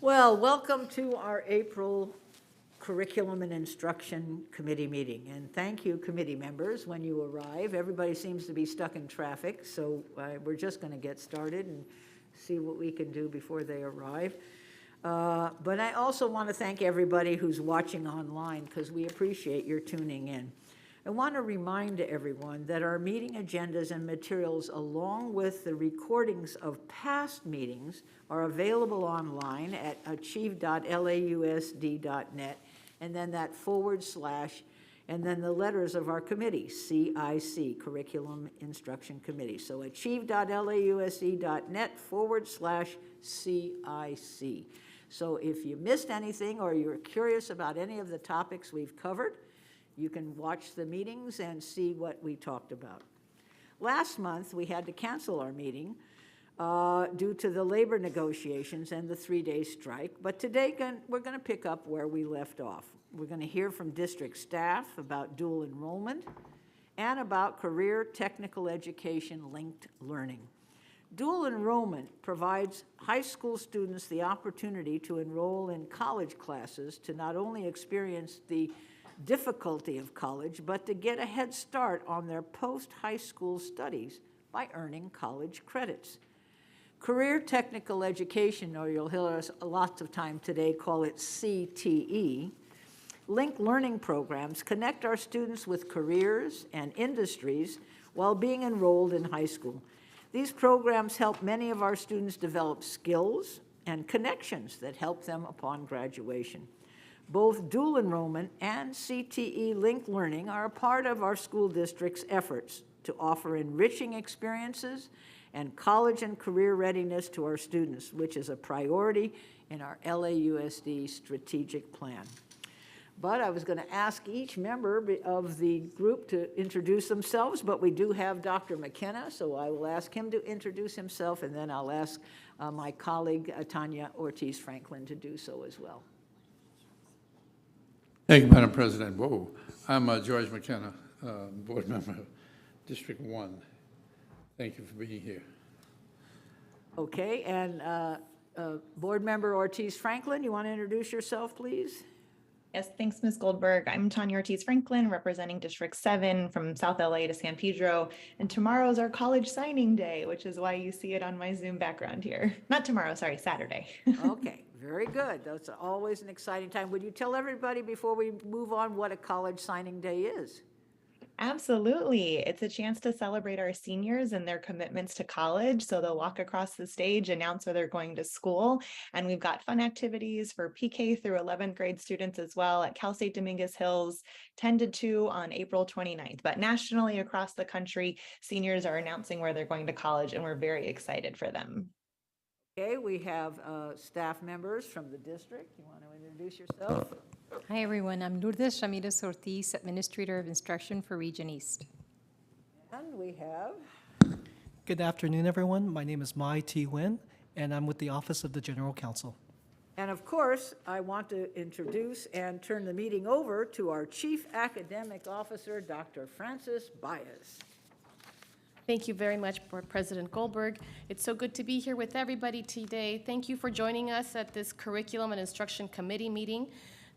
Well, welcome to our April Curriculum and Instruction Committee meeting. And thank you, committee members, when you arrive. Everybody seems to be stuck in traffic, so we're just going to get started and see what we can do before they arrive. But I also want to thank everybody who's watching online because we appreciate your tuning in. I want to remind everyone that our meeting agendas and materials, along with the recordings of past meetings, are available online at achieve.lausd.net, and then that / and then the letters of our committee, CIC, Curriculum Instruction Committee. So achieve.lausd.net / CIC. So if you missed anything or you're curious about any of the topics we've covered, you can watch the meetings and see what we talked about. Last month, we had to cancel our meeting due to the labor negotiations and the 3-day strike, but today we're going to pick up where we left off. We're going to hear from district staff about dual enrollment and about career technical education linked learning. Dual enrollment provides high school students the opportunity to enroll in college classes to not only experience the difficulty of college, but to get a head start on their post-high school studies by earning college credits. Career technical education, or you'll hear us lots of time today call it CTE, linked learning programs connect our students with careers and industries while being enrolled in high school. These programs help many of our students develop skills and connections that help them upon graduation. Both dual enrollment and CTE linked learning are a part of our school district's efforts to offer enriching experiences and college and career readiness to our students, which is a priority in our LAUSD strategic plan. But I was going to ask each member of the group to introduce themselves, but we do have Dr. McKenna, so I will ask him to introduce himself, and then I'll ask my colleague, Tanya Ortiz-Franklin, to do so as well. Thank you, Madam President. Whoa. I'm George McKenna, board member, District 1. Thank you for being here. Okay, and board member Ortiz-Franklin, you want to introduce yourself, please? Yes, thanks, Ms. Goldberg. I'm Tanya Ortiz-Franklin, representing District 7 from South LA to San Pedro. And tomorrow is our college signing day, which is why you see it on my Zoom background here. Not tomorrow, sorry, Saturday. Okay, very good. That's always an exciting time. Would you tell everybody before we move on what a college signing day is? Absolutely. It's a chance to celebrate our seniors and their commitments to college. So they'll walk across the stage, announce where they're going to school. And we've got fun activities for PK through 11th grade students as well at Cal State Dominguez Hills, 10 to 2 on April 29th. But nationally across the country, seniors are announcing where they're going to college, and we're very excited for them. Okay, we have staff members from the district. You want to introduce yourself? Hi, everyone. I'm Lourdes Ramirez Ortiz, Administrator of Instruction for Region East. And we have... Good afternoon, everyone. My name is Mai T. Nguyen, and I'm with the Office of the General Counsel. And of course, I want to introduce and turn the meeting over to our Chief Academic Officer, Dr. Frances Baez. Thank you very much, Board President Goldberg. It's so good to be here with everybody today. Thank you for joining us at this Curriculum and Instruction Committee meeting.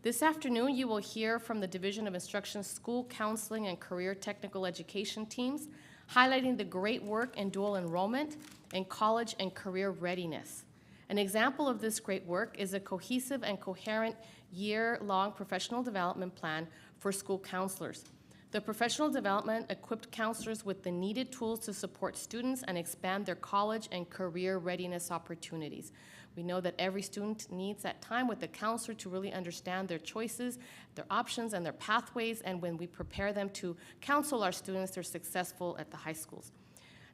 This afternoon, you will hear from the Division of Instruction School Counseling and Career Technical Education teams, highlighting the great work in dual enrollment and college and career readiness. An example of this great work is a cohesive and coherent year-long professional development plan for school counselors. The professional development equipped counselors with the needed tools to support students and expand their college and career readiness opportunities. We know that every student needs that time with the counselor to really understand their choices, their options, and their pathways, and when we prepare them to counsel our students, they're successful at the high schools.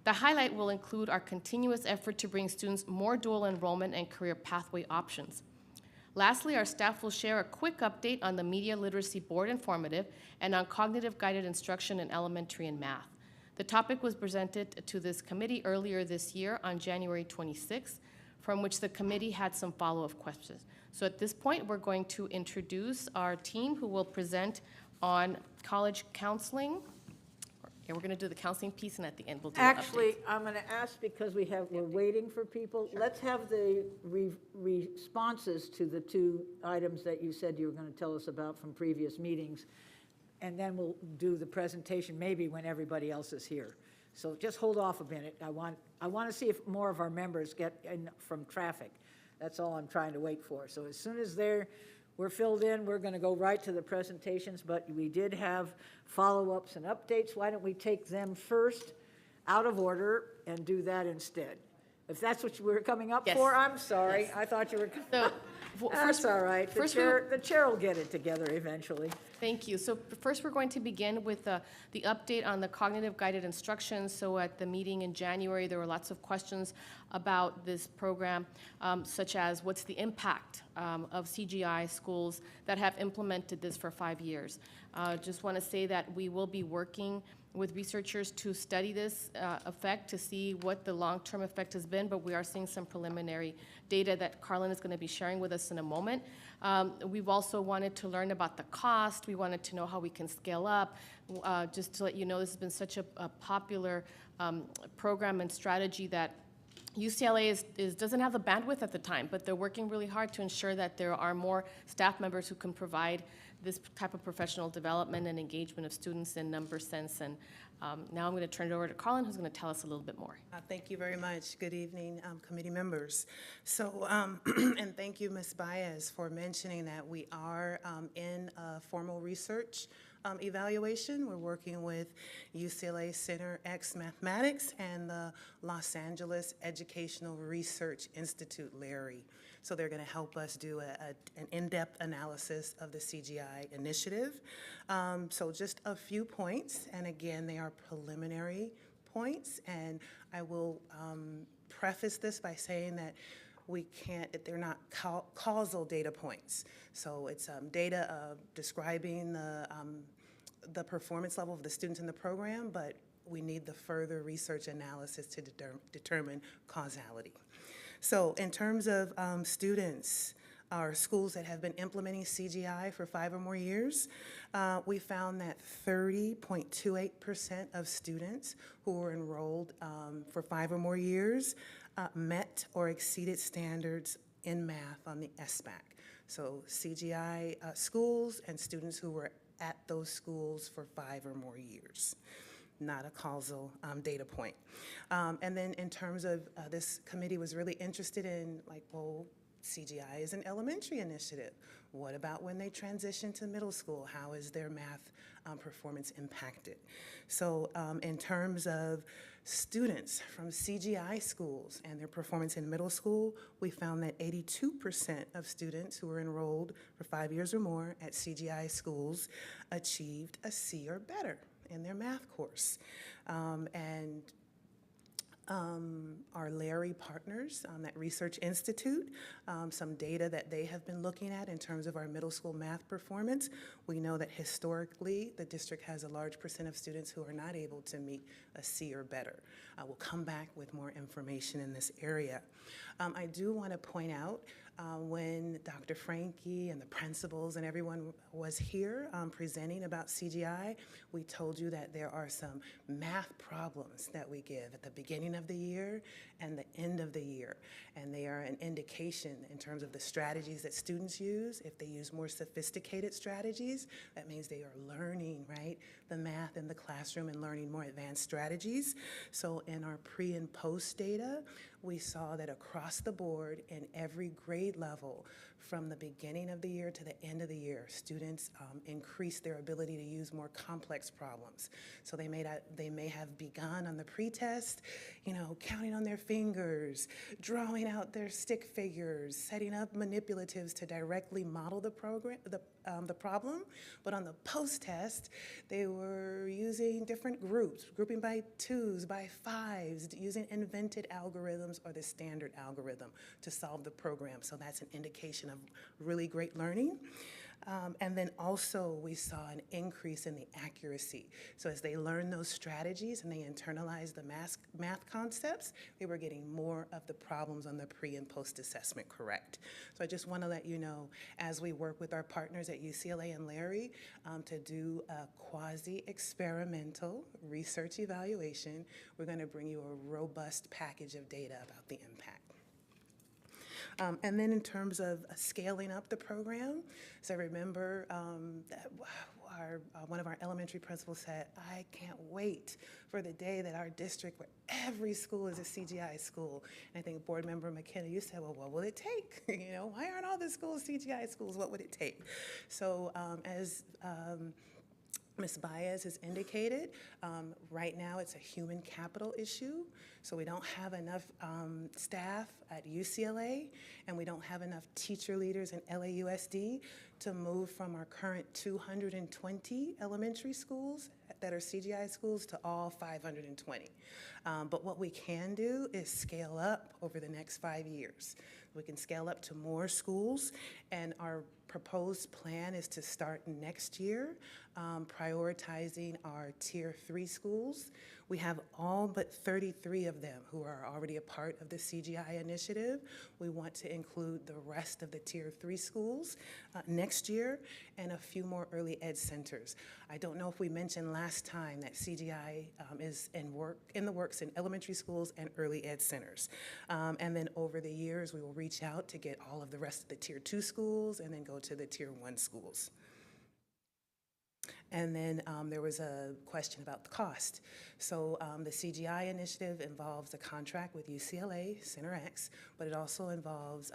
The highlight will include our continuous effort to bring students more dual enrollment and career pathway options. Lastly, our staff will share a quick update on the Media Literacy Board Informative and on cognitive guided instruction in elementary and math. The topic was presented to this committee earlier this year on January 26th, from which the committee had some follow-up questions. So at this point, we're going to introduce our team who will present on college counseling Yeah, we're going to do the counseling piece, and at the end, we'll do an update. Actually, I'm going to ask, because we're waiting for people, let's have the responses to the two items that you said you were going to tell us about from previous meetings, and then we'll do the presentation maybe when everybody else is here. So just hold off a minute. I want to see if more of our members get in from traffic. That's all I'm trying to wait for. So as soon as we're filled in, we're going to go right to the presentations, but we did have follow-ups and updates. Why don't we take them first, out of order, and do that instead? If that's what you were coming up Yes. for, I'm sorry. Yes. I thought you were, So, that's all right. The first we- chair will get it together eventually. Thank you. So first, we're going to begin with the update on the cognitive guided instruction. So at the meeting in January, there were lots of questions about this program, such as what's the impact of CGI schools that have implemented this for 5 years. Just want to say that we will be working with researchers to study this effect to see what the long-term effect has been, but we are seeing some preliminary data that Carlin is going to be sharing with us in a moment. We've also wanted to learn about the cost. We wanted to know how we can scale up. Just to let you know, this has been such a popular program and strategy that UCLA doesn't have the bandwidth at the time, but they're working really hard to ensure that there are more staff members who can provide this type of professional development and engagement of students in number sense. And now I'm going to turn it over to Carlin, who's going to tell us a little bit more. Thank you very much. Good evening, committee members. So, and thank you, Ms. Baez, for mentioning that we are in a formal research evaluation. We're working with UCLA Center X Mathematics and the Los Angeles Educational Research Institute, Larry. So they're going to help us do an in-depth analysis of the CGI initiative. So just a few points, and again, they are preliminary points, and I will preface this by saying that they're not causal data points. So it's data describing the performance level of the students in the program, but we need the further research analysis to determine causality. So in terms of students, our schools that have been implementing CGI for 5 or more years, we found that 30.28% of students who were enrolled for 5 or more years met or exceeded standards in math on the SBAC. So CGI schools and students who were at those schools for 5 or more years. Not a causal data point. And then in terms of this committee was really interested in, like, well, CGI is an elementary initiative. What about when they transition to middle school? How is their math performance impacted? So in terms of students from CGI schools and their performance in middle school, we found that 82% of students who were enrolled for 5 years or more at CGI schools achieved a C or better in their math course. Our Larry partners, that Research Institute, some data that they have been looking at in terms of our middle school math performance. We know that historically, the district has a large percent of students who are not able to meet a C or better. We'll come back with more information in this area. I do want to point out when Dr. Franke and the principals and everyone was here presenting about CGI, we told you that there are some math problems that we give at the beginning of the year and the end of the year. And they are an indication in terms of the strategies that students use. If they use more sophisticated strategies, that means they are learning, right, the math in the classroom and learning more advanced strategies. So in our pre and post data, we saw that across the board in every grade level, from the beginning of the year to the end of the year, students increased their ability to use more complex problems. So they may have begun on the pretest, counting on their fingers, drawing out their stick figures, setting up manipulatives to directly model the problem. But on the post-test, they were using different groups, grouping by 2s, by 5s, using invented algorithms or the standard algorithm to solve the program. So that's an indication of really great learning. And then also, we saw an increase in the accuracy. So as they learn those strategies and they internalize the math concepts, they were getting more of the problems on the pre and post assessment correct. So I just want to let you know, as we work with our partners at UCLA and Larry to do a quasi-experimental research evaluation, we're going to bring you a robust package of data about the impact. And then in terms of scaling up the program, so remember that one of our elementary principals said, I can't wait for the day that our district, where every school is a CGI school. And I think Board Member McKenna, you said, well, what will it take? You know, why aren't all the schools CGI schools? What would it take? So as Ms. Baez has indicated, right now it's a human capital issue. So we don't have enough staff at UCLA, and we don't have enough teacher leaders in LAUSD to move from our current 220 elementary schools that are CGI schools to all 520. But what we can do is scale up over the next 5 years. We can scale up to more schools, and our proposed plan is to start next year, prioritizing our Tier 3 schools. We have all but 33 of them who are already a part of the CGI initiative. We want to include the rest of the Tier 3 schools next year, and a few more early ed centers. I don't know if we mentioned last time that CGI is in the works in elementary schools and early ed centers. And then over the years, we will reach out to get all of the rest of the Tier 2 schools and then go to the Tier 1 schools. And then there was a question about the cost. So the CGI initiative involves a contract with UCLA, Center X, but it also involves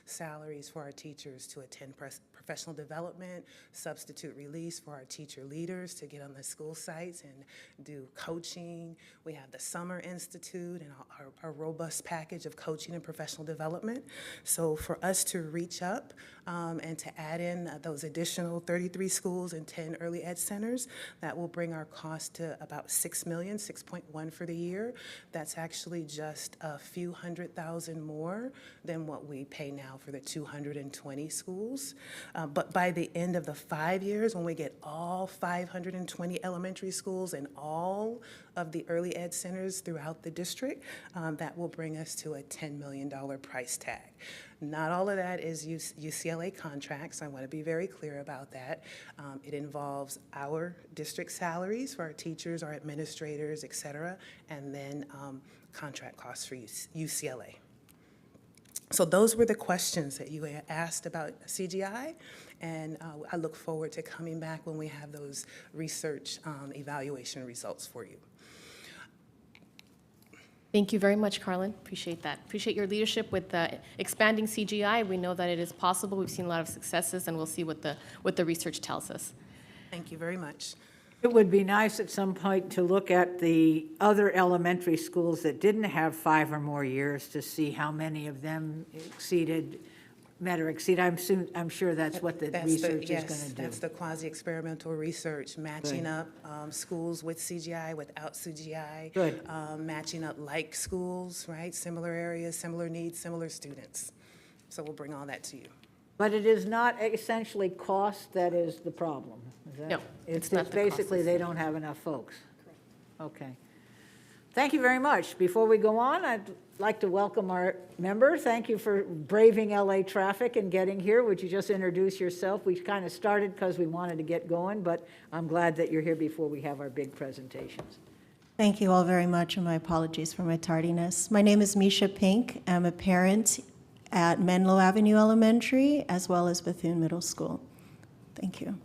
salaries for our teachers to attend professional development, substitute release for our teacher leaders to get on the school sites and do coaching. We have the Summer Institute and our robust package of coaching and professional development. So for us to reach up and to add in those additional 33 schools and 10 early ed centers, that will bring our cost to about $6 million, 6.1 for the year. That's actually just a few $100,000 more than what we pay now for the 220 schools. But by the end of the 5 years, when we get all 520 elementary schools and all of the early ed centers throughout the district, that will bring us to a $10 million price tag. Not all of that is UCLA contracts. I want to be very clear about that. It involves our district salaries for our teachers, our administrators, et cetera, and then contract costs for UCLA. So those were the questions that you asked about CGI, and I look forward to coming back when we have those research evaluation results for you. Thank you very much, Carlin. Appreciate that. Appreciate your leadership with expanding CGI. We know that it is possible. We've seen a lot of successes, and we'll see what the research tells us. Thank you very much. It would be nice at some point to look at the other elementary schools that didn't have 5 or more years to see how many of them met or exceed. I'm sure that's what the research is going to do. That's the quasi-experimental research, matching up schools with CGI, without CGI. Good. Matching up like schools, right? Similar areas, similar needs, similar students. So we'll bring all that to you. But it is not essentially cost that is the problem. Is that- No, it's not the cost basically they don't have enough folks. Okay. Thank you very much. Before we go on, I'd like to welcome our member. Thank you for braving LA traffic and getting here. Would you just introduce yourself? We kind of started because we wanted to get going, but I'm glad that you're here before we have our big presentations. Thank you all very much, and my apologies for my tardiness. My name is Misha Pink. I'm a parent at Menlo Avenue Elementary as well as Bethune Middle School. Thank you.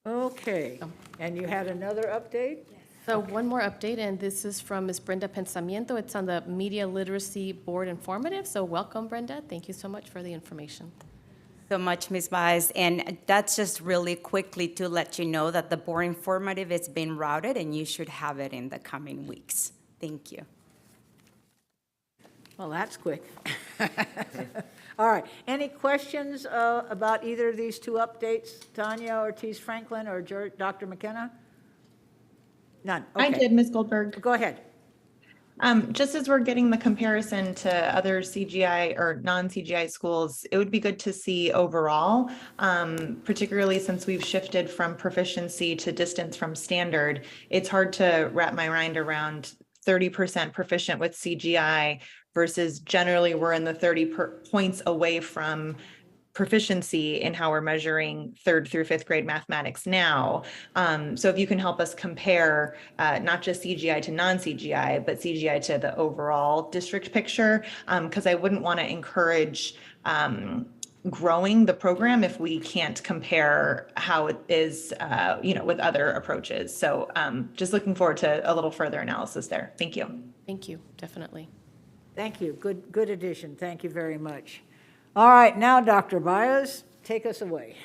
Okay, and you had another update? So one more update, and this is from Ms. Brenda Pensamiento. It's on the Media Literacy Board Informative. So welcome, Brenda. Thank you so much for the information. So much, Ms. Baez. And that's just really quickly to let you know that the board informative is being routed, and you should have it in the coming weeks. Thank you. Well, that's quick. All right. Any questions about either of these two updates, Tanya Ortiz Franklin or Dr. McKenna? None. I Okay. did, Ms. Goldberg. Go ahead. Just as we're getting the comparison to other CGI or non-CGI schools, it would be good to see overall, particularly since we've shifted from proficiency to distance from standard. It's hard to wrap my mind around 30% proficient with CGI versus generally we're in the 30 points away from proficiency in how we're measuring 3rd through 5th grade mathematics now. So if you can help us compare not just CGI to non-CGI, but CGI to the overall district picture, because I wouldn't want to encourage growing the program if we can't compare how it is, with other approaches. So just looking forward to a little further analysis there. Thank you. Thank you, definitely. Thank you. Good addition. Thank you very much. All right, now, Dr. Baez, take us away.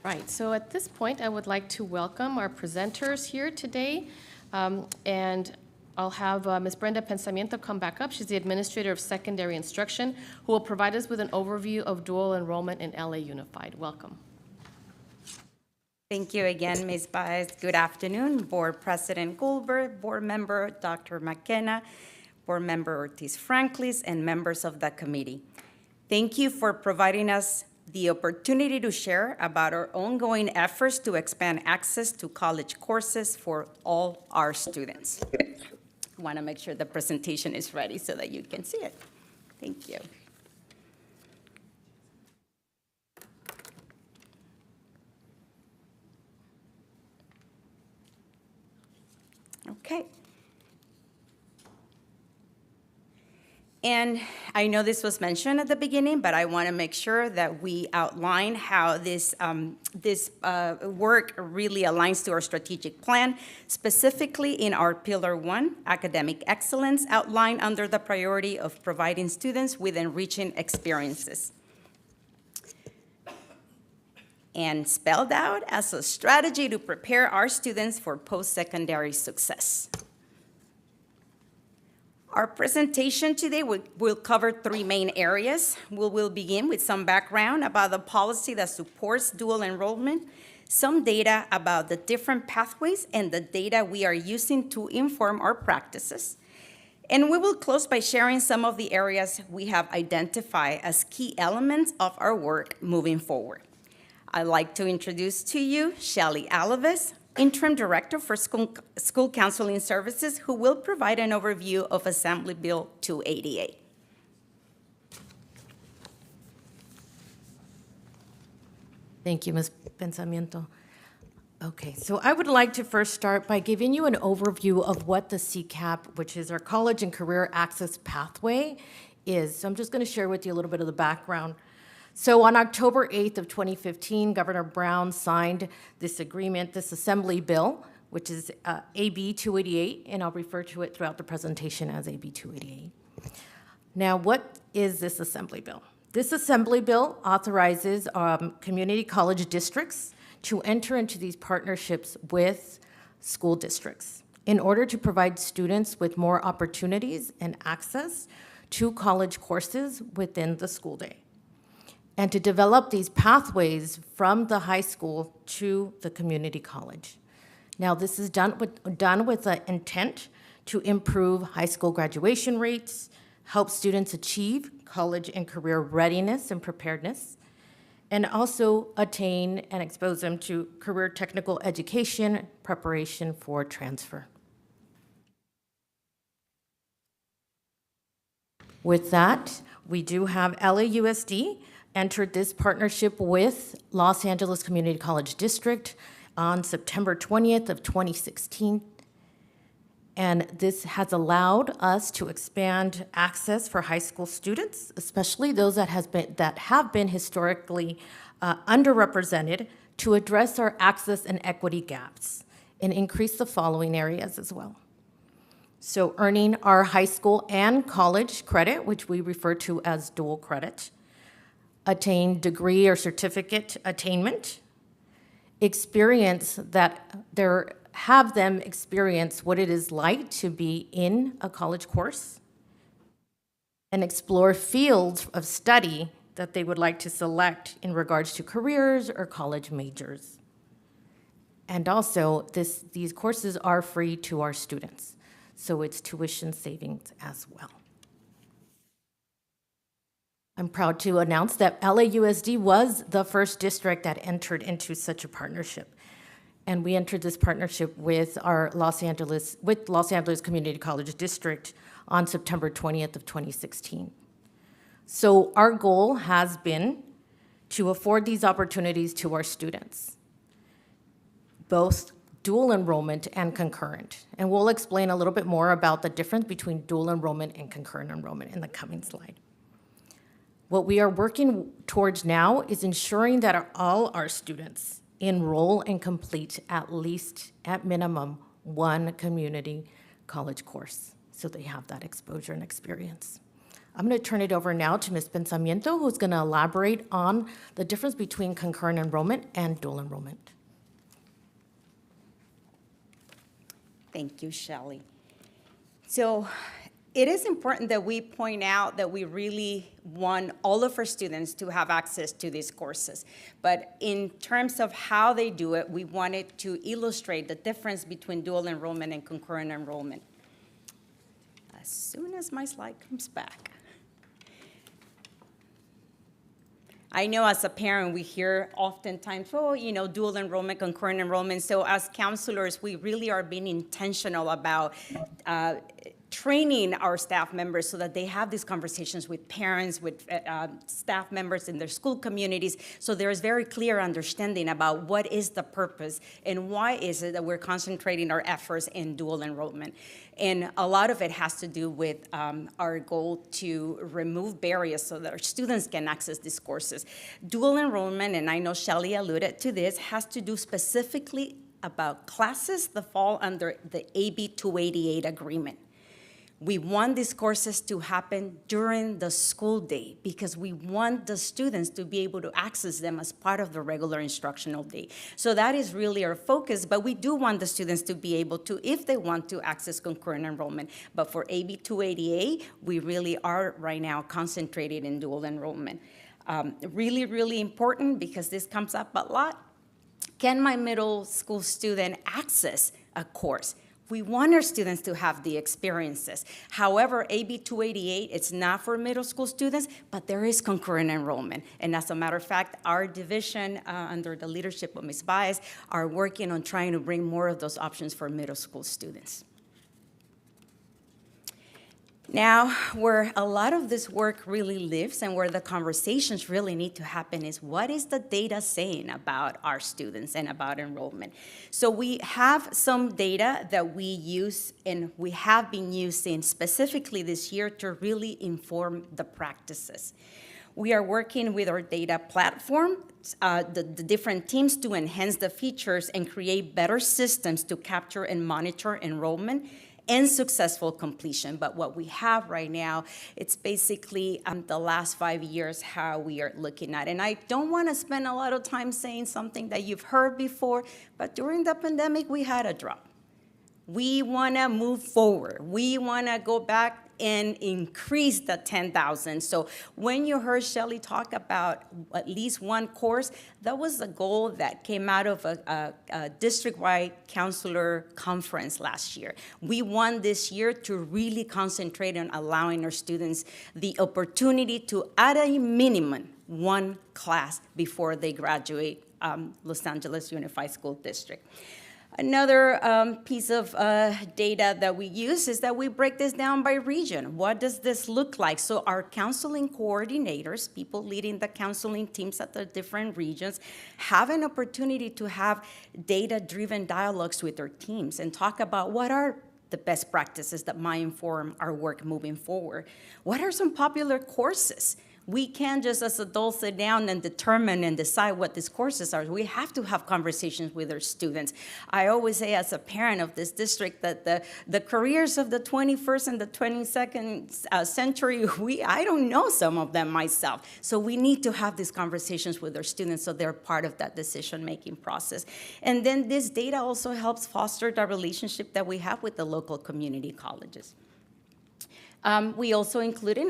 Right, so at this point, I would like to welcome our presenters here today. And I'll have Ms. Brenda Pensamiento come back up. She's the Administrator of Secondary Instruction, who will provide us with an overview of dual enrollment in LA Unified. Welcome. Thank you again, Ms. Baez. Good afternoon, Board President Goldberg, Board Member Dr. McKenna, Board Member Ortiz-Franklis, and members of the committee. Thank you for providing us the opportunity to share about our ongoing efforts to expand access to college courses for all our students. I want to make sure the presentation is ready so that you can see it. Thank you. Okay. And I know this was mentioned at the beginning, but I want to make sure that we outline how this work really aligns to our strategic plan, specifically in our Pillar 1, academic excellence, outlined under the priority of providing students with enriching experiences, and spelled out as a strategy to prepare our students for post-secondary success. Our presentation today will cover 3 main areas. We will begin with some background about the policy that supports dual enrollment, some data about the different pathways and the data we are using to inform our practices. And we will close by sharing some of the areas we have identified as key elements of our work moving forward. I'd like to introduce to you Shelly Alaves, Interim Director for School Counseling Services, who will provide an overview of Assembly Bill 288. Thank you, Ms. Pensamiento. Okay, so I would like to first start by giving you an overview of what the CCAP, which is our College and Career Access Pathway, is. So I'm just going to share with you a little bit of the background. So on October 8th of 2015, Governor Brown signed this agreement, this Assembly Bill, which is AB 288, and I'll refer to it throughout the presentation as AB 288. Now, what is this Assembly Bill? This Assembly Bill authorizes community college districts to enter into these partnerships with school districts in order to provide students with more opportunities and access to college courses within the school day, and to develop these pathways from the high school to the community college. Now, this is done with the intent to improve high school graduation rates, help students achieve college and career readiness and preparedness, and also attain and expose them to career technical education preparation for transfer. With that, we do have LAUSD entered this partnership with Los Angeles Community College District on September 20th of 2016. And this has allowed us to expand access for high school students, especially those that have been historically underrepresented, to address our access and equity gaps and increase the following areas as well. So earning our high school and college credit, which we refer to as dual credit, attain degree or certificate attainment, have them experience what it is like to be in a college course, and explore fields of study that they would like to select in regards to careers or college majors. And also, these courses are free to our students. so it's tuition savings as well. I'm proud to announce that LAUSD was the first district that entered into such a partnership. And we entered this partnership with Los Angeles Community College District on September 20th of 2016. So our goal has been to afford these opportunities to our students, both dual enrollment and concurrent. And we'll explain a little bit more about the difference between dual enrollment and concurrent enrollment in the coming slide. What we are working towards now is ensuring that all our students enroll and complete at least, at minimum, one community college course, so they have that exposure and experience. I'm going to turn it over now to Ms. Pensamiento, who's going to elaborate on the difference between concurrent enrollment and dual enrollment. Thank you, Shelley. So it is important that we point out that we really want all of our students to have access to these courses. But in terms of how they do it, we wanted to illustrate the difference between dual enrollment and concurrent enrollment. As soon as my slide comes back. I know as a parent, we hear oftentimes, oh, you know, dual enrollment, concurrent enrollment. So as counselors, we really are being intentional about training our staff members so that they have these conversations with parents, with staff members in their school communities, so there is very clear understanding about what is the purpose and why is it that we're concentrating our efforts in dual enrollment. And a lot of it has to do with our goal to remove barriers so that our students can access these courses. Dual enrollment, and I know Shelley alluded to this, has to do specifically about classes that fall under the AB 288 agreement. We want these courses to happen during the school day because we want the students to be able to access them as part of the regular instructional day. So that is really our focus, but we do want the students to be able to, if they want to, access concurrent enrollment. But for AB 288, we really are right now concentrated in dual enrollment. Really, really important because this comes up a lot. Can my middle school student access a course? We want our students to have the experiences. However, AB 288, it's not for middle school students, but there is concurrent enrollment. And as a matter of fact, our division under the leadership of Ms. Baez are working on trying to bring more of those options for middle school students. Now, where a lot of this work really lives and where the conversations really need to happen is what is the data saying about our students and about enrollment? So we have some data that we use and we have been using specifically this year to really inform the practices. We are working with our data platform, the different teams to enhance the features and create better systems to capture and monitor enrollment and successful completion. But what we have right now, it's basically the last 5 years how we are looking at. And I don't want to spend a lot of time saying something that you've heard before, but during the pandemic, we had a drop. We want to move forward. We want to go back and increase the 10,000. So when you heard Shelley talk about at least one course, that was a goal that came out of a district-wide counselor conference last year. We want this year to really concentrate on allowing our students the opportunity to, at a minimum, one class before they graduate Los Angeles Unified School District. Another piece of data that we use is that we break this down by region. What does this look like? So our counseling coordinators, people leading the counseling teams at the different regions, have an opportunity to have data-driven dialogues with their teams and talk about what are the best practices that might inform our work moving forward. What are some popular courses? We can't just as adults sit down and determine and decide what these courses are. We have to have conversations with our students. I always say as a parent of this district that the careers of the 21st and the 22nd century, I don't know some of them myself. So we need to have these conversations with our students so they're part of that decision-making process. And then this data also helps foster the relationship that we have with the local community colleges. We also included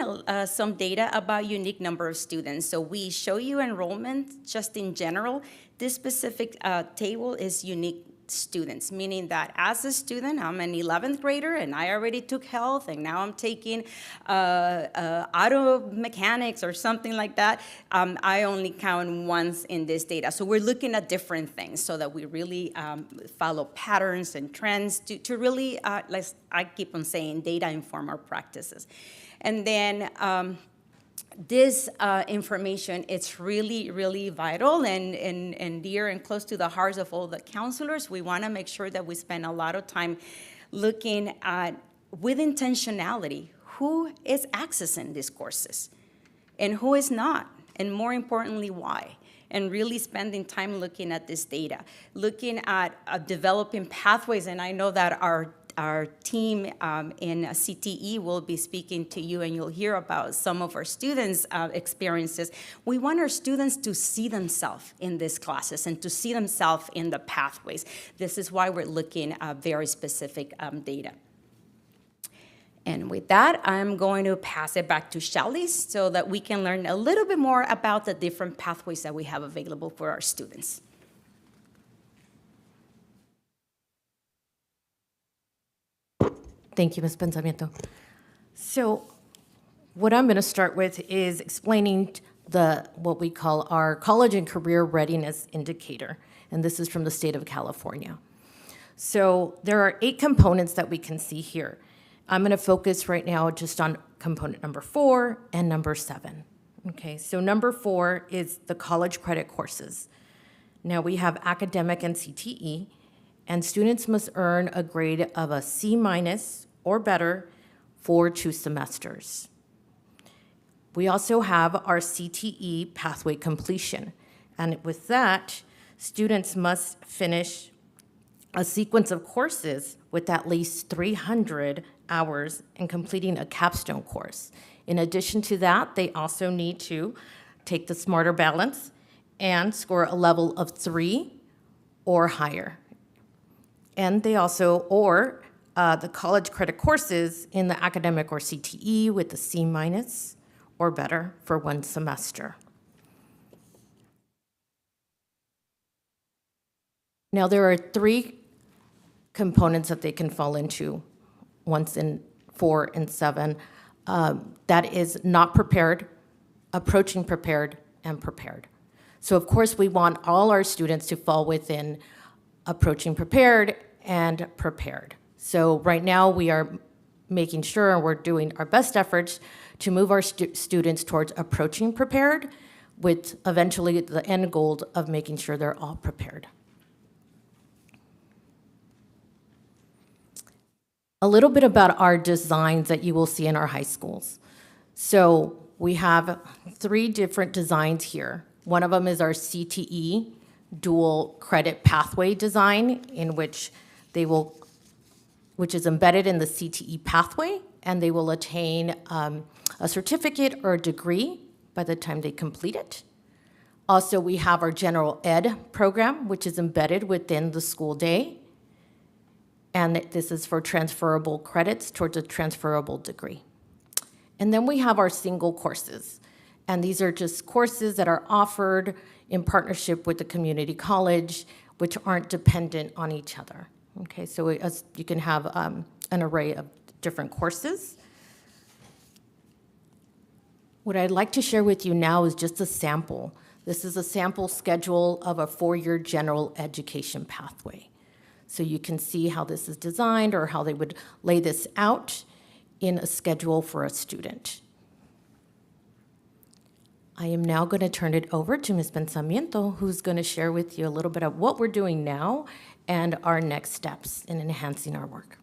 some data about unique number of students. So we show you enrollment just in general. This specific table is unique students, meaning that as a student, I'm an 11th grader and I already took health and now I'm taking auto mechanics or something like that. I only count once in this data. So we're looking at different things so that we really follow patterns and trends to really, I keep on saying, data inform our practices. And then this information, it's really, really vital and dear and close to the hearts of all the counselors. We want to make sure that we spend a lot of time looking at, with intentionality, who is accessing these courses and who is not, and more importantly, why. And really spending time looking at this data, looking at developing pathways. And I know that our team in CTE will be speaking to you, and you'll hear about some of our students' experiences. We want our students to see themselves in these classes and to see themselves in the pathways. This is why we're looking at very specific data. And with that, I'm going to pass it back to Shelly so that we can learn a little bit more about the different pathways that we have available for our students. Thank you, Ms. Pensamiento. So what I'm going to start with is explaining what we call our College and Career Readiness Indicator, and this is from the state of California. So there are 8 components that we can see here. I'm going to focus right now just on component number 4 and number 7. Okay, so number 4 is the college credit courses. Now we have academic and CTE, and students must earn a grade of a C- or better for 2 semesters. We also have our CTE pathway completion, and with that, students must finish a sequence of courses with at least 300 hours and completing a capstone course. In addition to that, they also need to take the Smarter Balance and score a level of 3 or higher. And they also, the college credit courses in the academic or CTE with a C- or better for 1 semester. Now, there are 3 components that they can fall into once in 4 and 7. That is not prepared, approaching prepared, and prepared. So of course, we want all our students to fall within approaching prepared and prepared. So right now, we are making sure, and we're doing our best efforts to move our students towards approaching prepared, with eventually the end goal of making sure they're all prepared. A little bit about our designs that you will see in our high schools. So we have 3 different designs here. One of them is our CTE dual credit pathway design, which is embedded in the CTE pathway, and they will attain a certificate or a degree by the time they complete it. Also, we have our general ed program, which is embedded within the school day, and this is for transferable credits towards a transferable degree. And then we have our single courses, and these are just courses that are offered in partnership with the community college, which aren't dependent on each other. Okay, so you can have an array of different courses. What I'd like to share with you now is just a sample. This is a sample schedule of a 4-year general education pathway. So you can see how this is designed or how they would lay this out in a schedule for a student. I am now going to turn it over to Ms. Pensamiento, who's going to share with you a little bit of what we're doing now and our next steps in enhancing our work.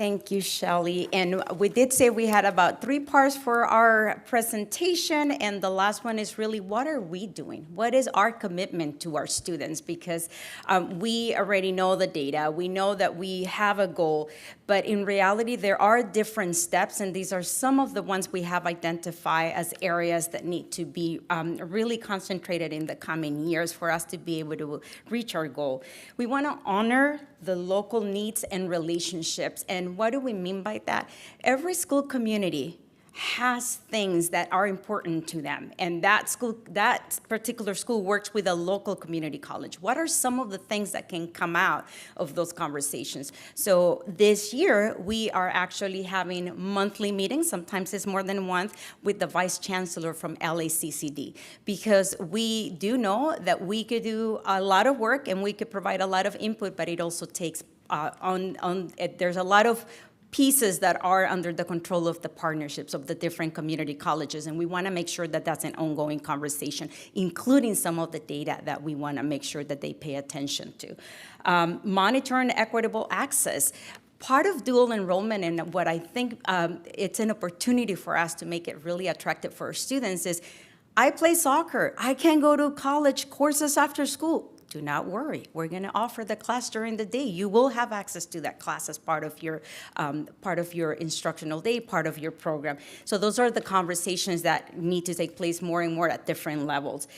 Thank you, Shelly. And we did say we had about 3 parts for our presentation, and the last one is really, what are we doing? What is our commitment to our students? Because we already know the data. We know that we have a goal, but in reality, there are different steps, and these are some of the ones we have identified as areas that need to be really concentrated in the coming years for us to be able to reach our goal. We want to honor the local needs and relationships. And what do we mean by that? Every school community has things that are important to them, and that particular school works with a local community college. What are some of the things that can come out of those conversations? So this year, we are actually having monthly meetings, sometimes it's more than once, with the vice chancellor from LACCD, because we do know that we could do a lot of work and we could provide a lot of input, but it also takes there's a lot of pieces that are under the control of the partnerships of the different community colleges, and we want to make sure that that's an ongoing conversation, including some of the data that we want to make sure that they pay attention to. Monitoring equitable access. Part of dual enrollment, and what I think it's an opportunity for us to make it really attractive for our students, is I play soccer. I can go to college courses after school. Do not worry. We're going to offer the class during the day. You will have access to that class as part of your instructional day, part of your program. So those are the conversations that need to take place more and more at different levels.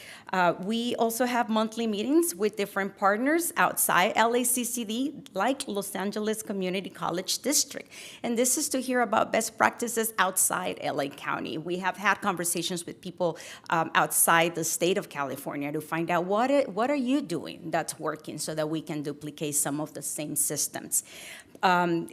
We also have monthly meetings with different partners outside LACCD, like Los Angeles Community College District. And this is to hear about best practices outside LA County. We have had conversations with people outside the state of California to find out what are you doing that's working so that we can duplicate some of the same systems.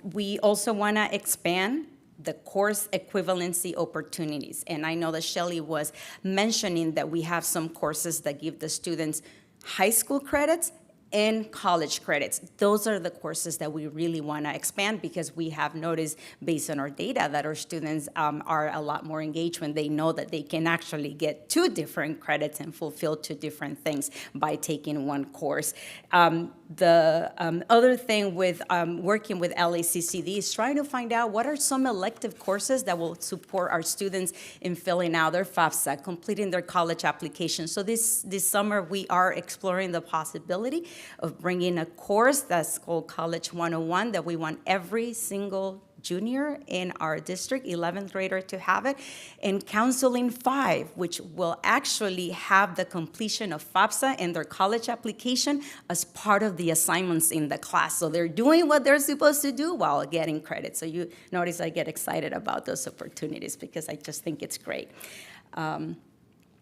We also want to expand the course equivalency opportunities. And I know that Shelley was mentioning that we have some courses that give the students high school credits and college credits. Those are the courses that we really want to expand, because we have noticed, based on our data, that our students are a lot more engaged when they know that they can actually get 2 different credits and fulfill 2 different things by taking one course. The other thing with working with LACCD is trying to find out what are some elective courses that will support our students in filling out their FAFSA, completing their college application. So this summer, we are exploring the possibility of bringing a course that's called College 101 that we want every single junior in our district, 11th grader, to have it, and Counseling 5, which will actually have the completion of FAFSA and their college application as part of the assignments in the class. So they're doing what they're supposed to do while getting credit. So you notice I get excited about those opportunities because I just think it's great.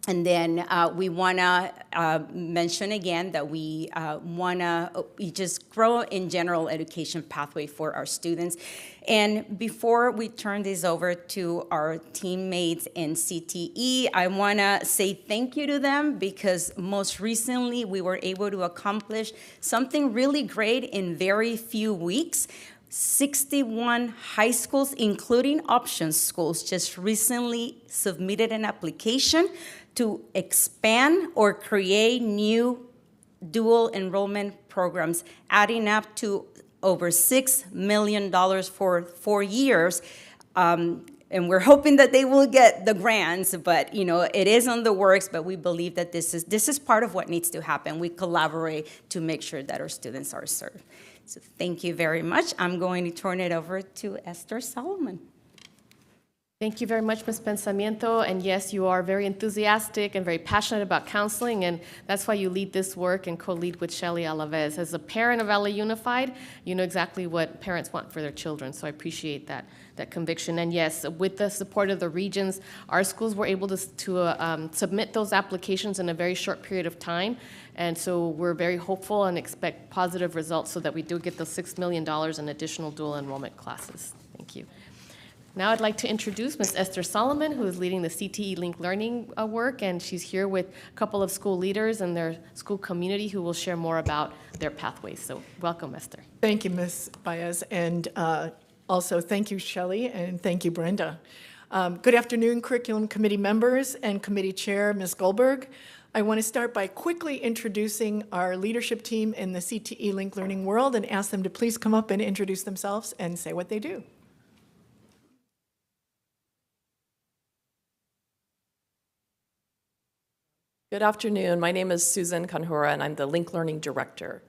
And then we want to mention again that we want to just grow in general education pathway for our students. And before we turn this over to our teammates in CTE, I want to say thank you to them, because most recently we were able to accomplish something really great in very few weeks. 61 high schools, including option schools, just recently submitted an application to expand or create new dual enrollment programs, adding up to over $6 million for 4 years. And we're hoping that they will get the grants, but it is on the works, but we believe that this is part of what needs to happen. We collaborate to make sure that our students are served. So thank you very much. I'm going to turn it over to Esther Solomon. Thank you very much, Ms. Pensamiento. And yes, you are very enthusiastic and very passionate about counseling, and that's why you lead this work and co-lead with Shelley Alavez. As a parent of LA Unified, you know exactly what parents want for their children, so I appreciate that conviction. And yes, with the support of the regions, our schools were able to submit those applications in a very short period of time, and so we're very hopeful and expect positive results so that we do get those $6 million in additional dual enrollment classes. Thank you. Now I'd like to introduce Ms. Esther Solomon, who is leading the CTE Link Learning work, and she's here with a couple of school leaders and their school community who will share more about their pathways. So welcome, Esther. Thank you, Ms. Baez, and also thank you, Shelley, and thank you, Brenda. Good afternoon, Curriculum Committee members and Committee Chair, Ms. Goldberg. I want to start by quickly introducing our leadership team in the CTE Link Learning world and ask them to please come up and introduce themselves and say what they do. Good afternoon. My name is Susan Kanhura, and I'm the Link Learning Director.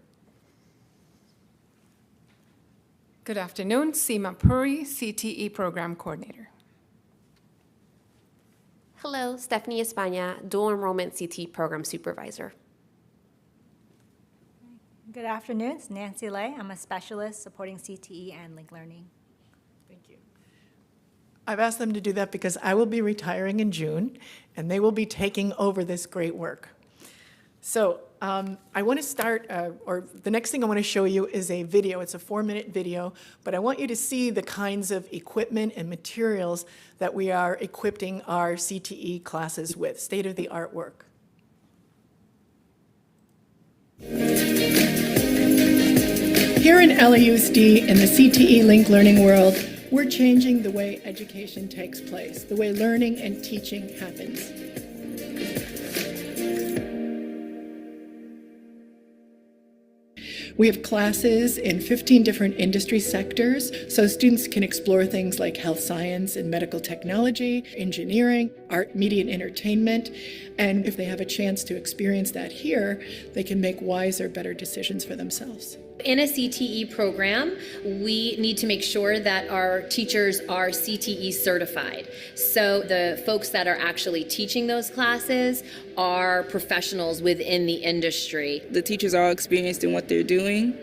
Good afternoon. Seema Puri, CTE Program Coordinator. Hello, Stephanie España, Dual Enrollment CTE Program Supervisor. Good afternoon. It's Nancy Lay. I'm a specialist supporting CTE and Link Learning. Thank you. I've asked them to do that because I will be retiring in June, and they will be taking over this great work. So I want to start, or the next thing I want to show you is a video. It's a 4-minute video, but I want you to see the kinds of equipment and materials that we are equipping our CTE classes with, state-of-the-art work. Here in LAUSD, in the CTE Link Learning world, we're changing the way education takes place, the way learning and teaching happens. We have classes in 15 different industry sectors, so students can explore things like health science and medical technology, engineering, art, media, and entertainment. And if they have a chance to experience that here, they can make wiser, better decisions for themselves. In a CTE program, we need to make sure that our teachers are CTE certified. So the folks that are actually teaching those classes are professionals within the industry. The teachers are all experienced in what they're doing,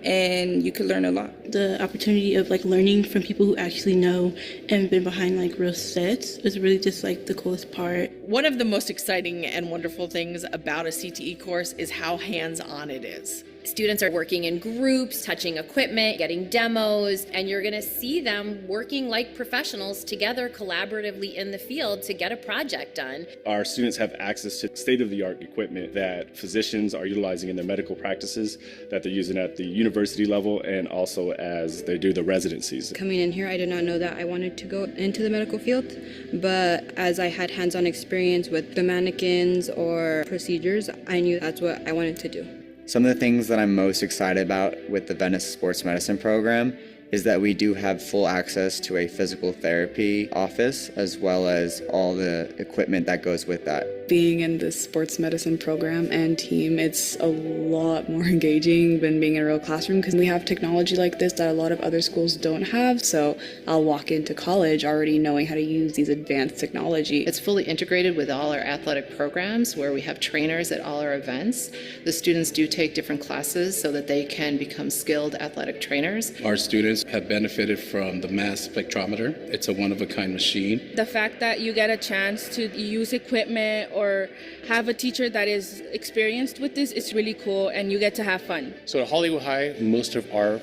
and you can learn a lot. The opportunity of learning from people who actually know and been behind real sets is really just the coolest part. One of the most exciting and wonderful things about a CTE course is how hands-on it is. Students are working in groups, touching equipment, getting demos, and you're going to see them working like professionals together collaboratively in the field to get a project done. Our students have access to state-of-the-art equipment that physicians are utilizing in their medical practices, that they're using at the university level and also as they do the residencies. Coming in here, I did not know that I wanted to go into the medical field, but as I had hands-on experience with the mannequins or procedures, I knew that's what I wanted to do. Some of the things that I'm most excited about with the Venice Sports Medicine program is that we do have full access to a physical therapy office as well as all the equipment that goes with that. Being in the sports medicine program and team, it's a lot more engaging than being in a real classroom because we have technology like this that a lot of other schools don't have. So I'll walk into college already knowing how to use these advanced technology. It's fully integrated with all our athletic programs where we have trainers at all our events. The students do take different classes so that they can become skilled athletic trainers. Our students have benefited from the mass spectrometer. It's a one-of-a-kind machine. The fact that you get a chance to use equipment or have a teacher that is experienced with this is really cool, and you get to have fun. So at Hollywood High, most of our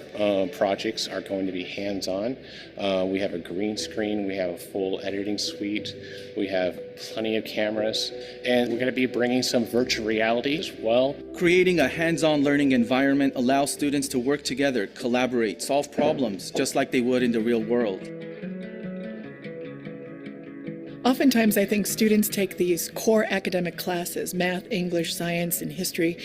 projects are going to be hands-on. We have a green screen, we have a full editing suite, we have plenty of cameras, and we're going to be bringing some virtual reality as well. Creating a hands-on learning environment allows students to work together, collaborate, solve problems, just like they would in the real world. Oftentimes, I think students take these core academic classes, math, English, science, and history,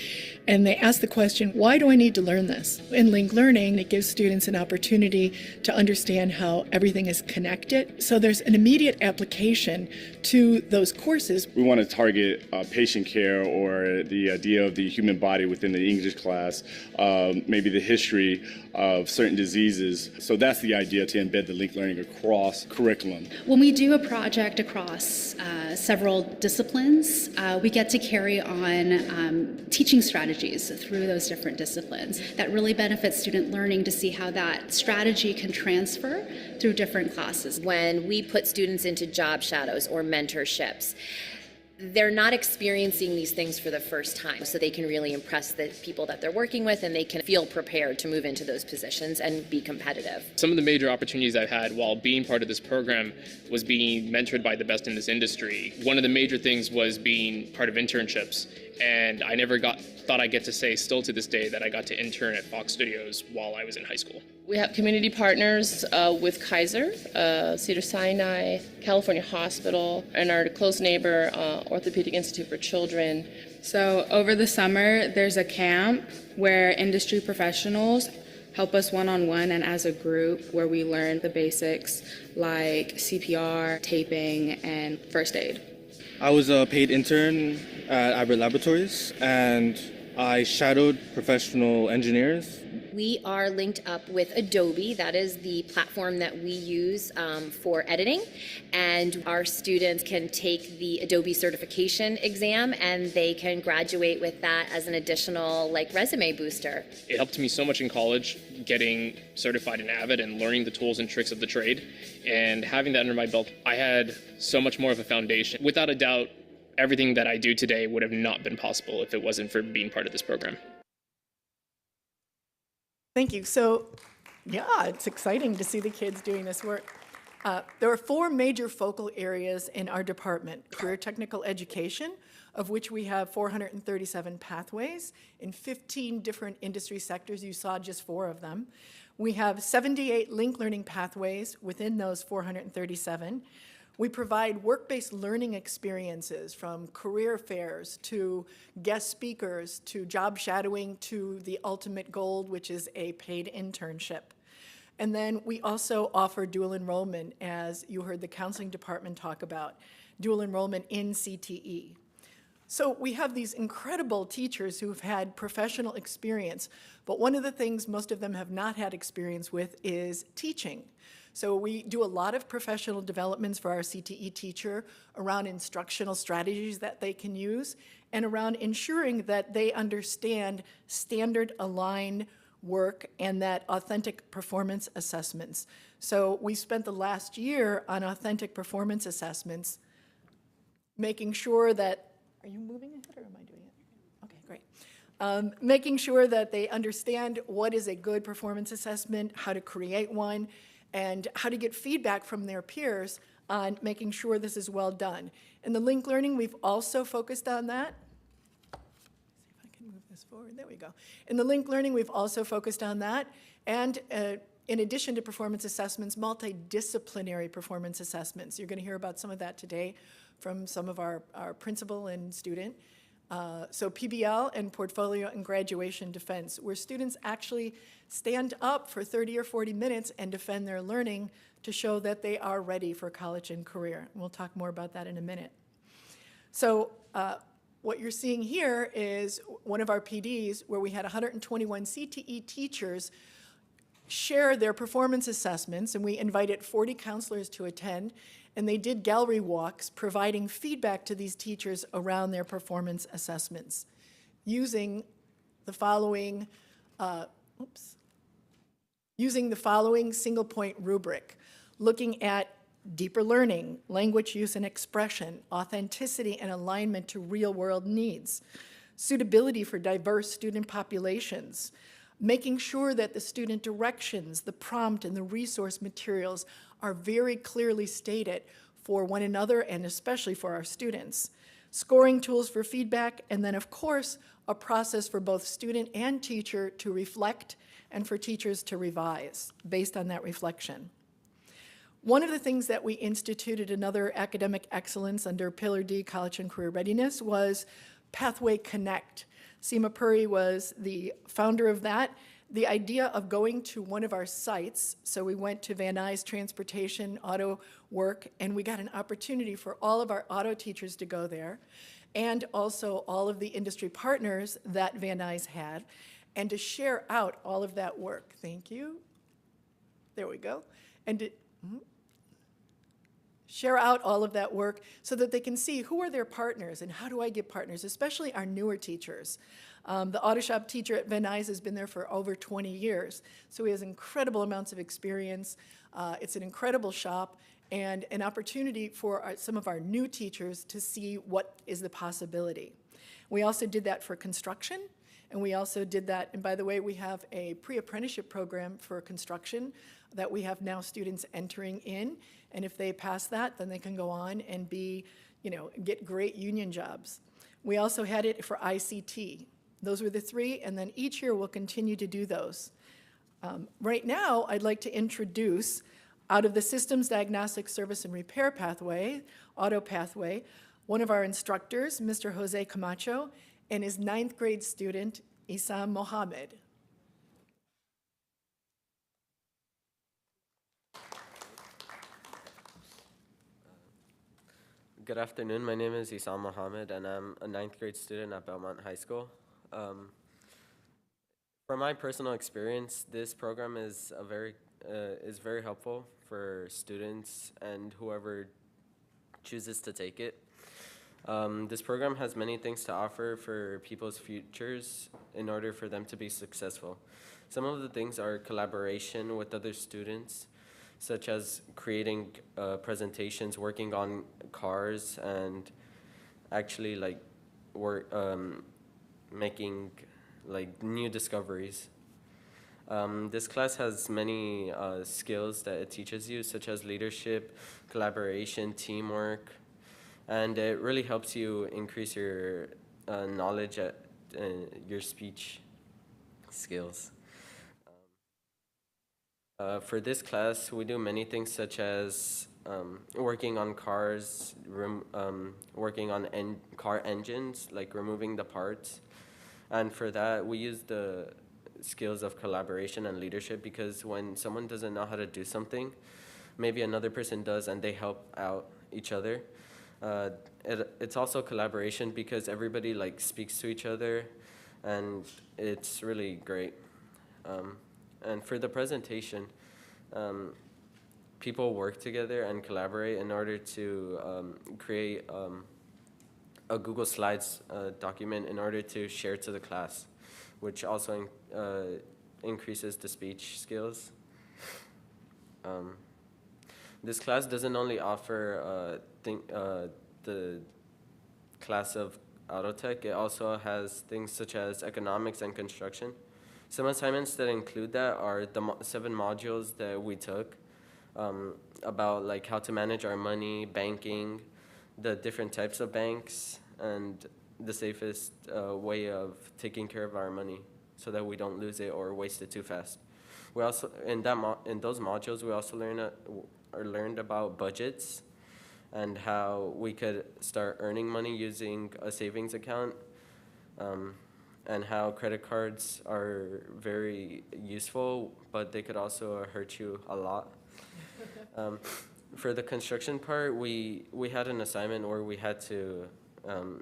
and they ask the question, why do I need to learn this? In Link Learning, it gives students an opportunity to understand how everything is connected. So there's an immediate application to those courses. We want to target patient care or the idea of the human body within the English class, maybe the history of certain diseases. So that's the idea, to embed the Link Learning across curriculum. When we do a project across several disciplines, we get to carry on teaching strategies through those different disciplines. That really benefits student learning to see how that strategy can transfer through different classes. When we put students into job shadows or mentorships, they're not experiencing these things for the first time, so they can really impress the people that they're working with, and they can feel prepared to move into those positions and be competitive. Some of the major opportunities I've had while being part of this program was being mentored by the best in this industry. One of the major things was being part of internships, and I never thought I'd get to say, still to this day, that I got to intern at Fox Studios while I was in high school. We have community partners with Kaiser, Cedars-Sinai, California Hospital, and our close neighbor, Orthopedic Institute for Children. So over the summer, there's a camp where industry professionals help us one-on-one and as a group, where we learn the basics like CPR, taping, and first aid. I was a paid intern at Abbott Laboratories, and I shadowed professional engineers We are linked up with Adobe. That is the platform that we use for editing. And our students can take the Adobe certification exam and they can graduate with that as an additional resume booster. It helped me so much in college, getting certified in Avid and learning the tools and tricks of the trade. And having that under my belt, I had so much more of a foundation. Without a doubt, everything that I do today would have not been possible if it wasn't for being part of this program. Thank you. So, yeah, it's exciting to see the kids doing this work. There are 4 major focal areas in our department: career technical education, of which we have 437 pathways in 15 different industry sectors. You saw just 4 of them. We have 78 linked learning pathways within those 437. We provide work-based learning experiences, from career fairs to guest speakers to job shadowing to the ultimate goal, which is a paid internship. And then we also offer dual enrollment, as you heard the counseling department talk about, dual enrollment in CTE. So we have these incredible teachers who've had professional experience, but one of the things most of them have not had experience with is teaching. So we do a lot of professional developments for our CTE teacher around instructional strategies that they can use and around ensuring that they understand standard aligned work and that authentic performance assessments. So we spent the last year on authentic performance assessments, making sure that, are you moving ahead or am I doing it? Okay, great. Making sure that they understand what is a good performance assessment, how to create one, and how to get feedback from their peers on making sure this is well done. In the linked learning, we've also focused on that. See if I can move this forward. There we go. In the linked learning, we've also focused on that. And in addition to performance assessments, multidisciplinary performance assessments. You're going to hear about some of that today from some of our principal and student. So PBL and portfolio and graduation defense, where students actually stand up for 30 or 40 minutes and defend their learning to show that they are ready for college and career. We'll talk more about that in a minute. So what you're seeing here is one of our PDs where we had 121 CTE teachers share their performance assessments, and we invited 40 counselors to attend, and they did gallery walks providing feedback to these teachers around their performance assessments using the following single point rubric, looking at deeper learning, language use and expression, authenticity and alignment to real world needs, suitability for diverse student populations, making sure that the student directions, the prompt, and the resource materials are very clearly stated for one another and especially for our students. Scoring tools for feedback, and then of course, a process for both student and teacher to reflect and for teachers to revise based on that reflection. One of the things that we instituted, another academic excellence under Pillar D, College and Career Readiness, was Pathway Connect. Seema Puri was the founder of that. The idea of going to one of our sites, so we went to Van Nuys Transportation Auto Work, and we got an opportunity for all of our auto teachers to go there, and also all of the industry partners that Van Nuys had, and to share out all of that work. Thank you. There we go. And to share out all of that work so that they can see who are their partners and how do I get partners, especially our newer teachers. The auto shop teacher at Van Nuys has been there for over 20 years, so he has incredible amounts of experience. It's an incredible shop and an opportunity for some of our new teachers to see what is the possibility. We also did that for construction, and we also did that, and by the way, we have a pre-apprenticeship program for construction that we have now students entering in, and if they pass that, then they can go on and be, get great union jobs. We also had it for ICT. Those were the 3, and then each year we'll continue to do those. Right now, I'd like to introduce, out of the Systems Diagnostic Service and Repair pathway, auto pathway, one of our instructors, Mr. Jose Camacho, and his 9th grade student, Isam Mohammed. Good afternoon, my name is Isam Mohammed and I'm a 9th grade student at Belmont High School. From From my personal experience, this program is very helpful for students and whoever chooses to take it. This program has many things to offer for people's futures in order for them to be successful. Some of the things are collaboration with other students, such as creating presentations, working on cars, and actually making new discoveries. This class has many skills that it teaches you, such as leadership, collaboration, teamwork, and it really helps you increase your knowledge at your speech skills. For this class, we do many things such as working on cars, working on car engines, like removing the parts. And for that, we use the skills of collaboration and leadership, because when someone doesn't know how to do something, maybe another person does and they help out each other. It's also collaboration because everybody speaks to each other, and it's really great. And for the presentation, people work together and collaborate in order to create a Google Slides document in order to share to the class, which also increases the speech skills. This class doesn't only offer the class of auto tech, it also has things such as economics and construction. Some assignments that include that are the 7 modules that we took about how to manage our money, banking, the different types of banks, and the safest way of taking care of our money so that we don't lose it or waste it too fast. We also, in those modules, we also learned about budgets and how we could start earning money using a savings account, and how credit cards are very useful, but they could also hurt you a lot. For the construction part, we had an assignment where we had to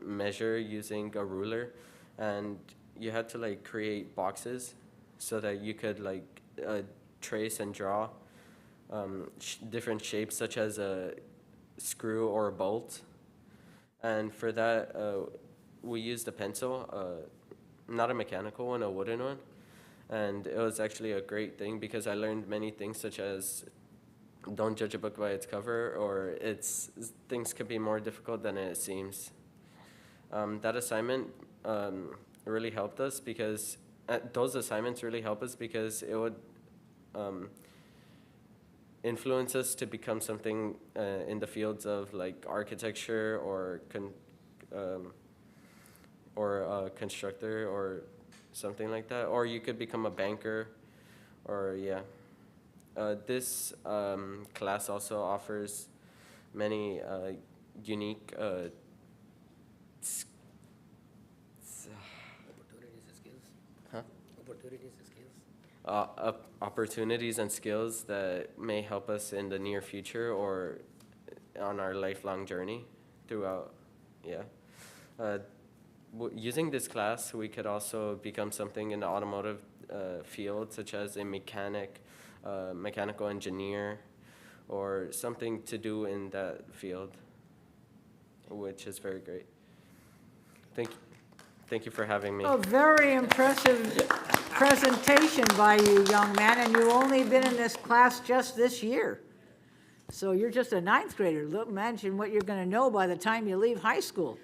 measure using a ruler, and you had to create boxes so that you could trace and draw different shapes, such as a screw or a bolt. And for that, we used a pencil, not a mechanical one, a wooden one. And it was actually a great thing because I learned many things, such as don't judge a book by its cover, or things could be more difficult than it seems. That assignment really helped us because those assignments really help us because it would influence us to become something in the fields of architecture or a constructor or something like that, or you could become a banker, or yeah. This class also offers many unique opportunities and skills that may help us in the near future or on our lifelong journey throughout, yeah. Using this class, we could also become something in the automotive field, such as a mechanic, mechanical engineer, or something to do in that field, which is very great. Thank you for having me. Oh, very impressive presentation by you, young man, and you've only been in this class just this year. So you're just a 9th grader. Look, imagine what you're going to know by the time you leave high school.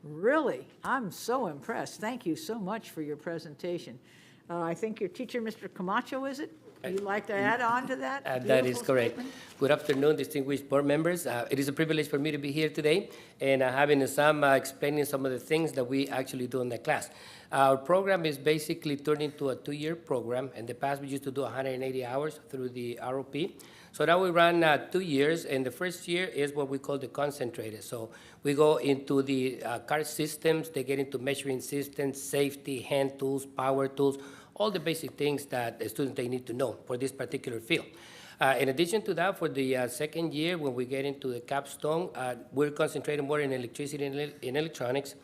Really, I'm so impressed. Thank you so much for your presentation. I think your teacher, Mr. Camacho, is it? Would you like to add on to that? That is correct. Statement? Good afternoon, distinguished board members. It is a privilege for me to be here today and having some explaining some of the things that we actually do in the class. Our program is basically turned into a 2-year program. In the past, we used to do 180 hours through the ROP. So now we run 2 years, and the first year is what we call the concentrated. So we go into the car systems, they get into measuring systems, safety, hand tools, power tools, all the basic things that the students they need to know for this particular field. In addition to that, for the second year, when we get into the capstone, we're concentrating more in electricity and in electronics.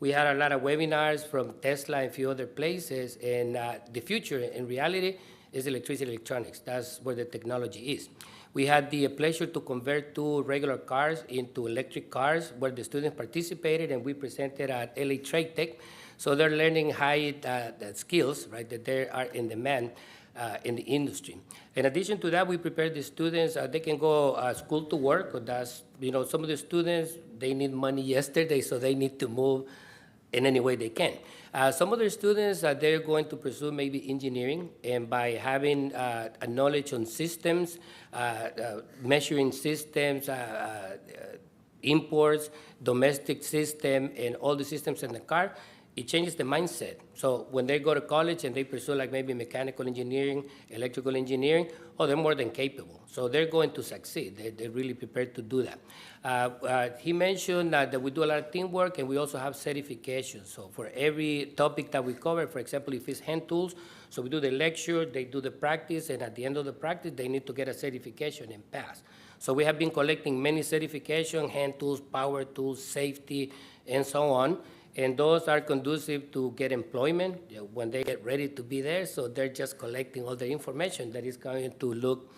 We had a lot of webinars from Tesla and a few other places, and the future, in reality, is electricity electronics. That's where the technology is. We had the pleasure to convert 2 regular cars into electric cars where the students participated, and we presented at LA Trade Tech. So they're learning high skills, right, that they are in demand in the industry. In addition to that, we prepare the students, they can go school to work, or that's, some of the students, they need money yesterday, so they need to move in any way they can. Some of the students, they're going to pursue maybe engineering, and by having a knowledge on systems, measuring systems, imports, domestic system, and all the systems in the car, it changes the mindset. So when they go to college and they pursue like maybe mechanical engineering, electrical engineering, they're more than capable. So they're going to succeed. They're really prepared to do that. He mentioned that we do a lot of teamwork, and we also have certifications. So for every topic that we cover, for example, if it's hand tools, so we do the lecture, they do the practice, and at the end of the practice, they need to get a certification and pass. So we have been collecting many certifications, hand tools, power tools, safety, and so on. And those are conducive to get employment when they get ready to be there. So they're just collecting all the information that is going to look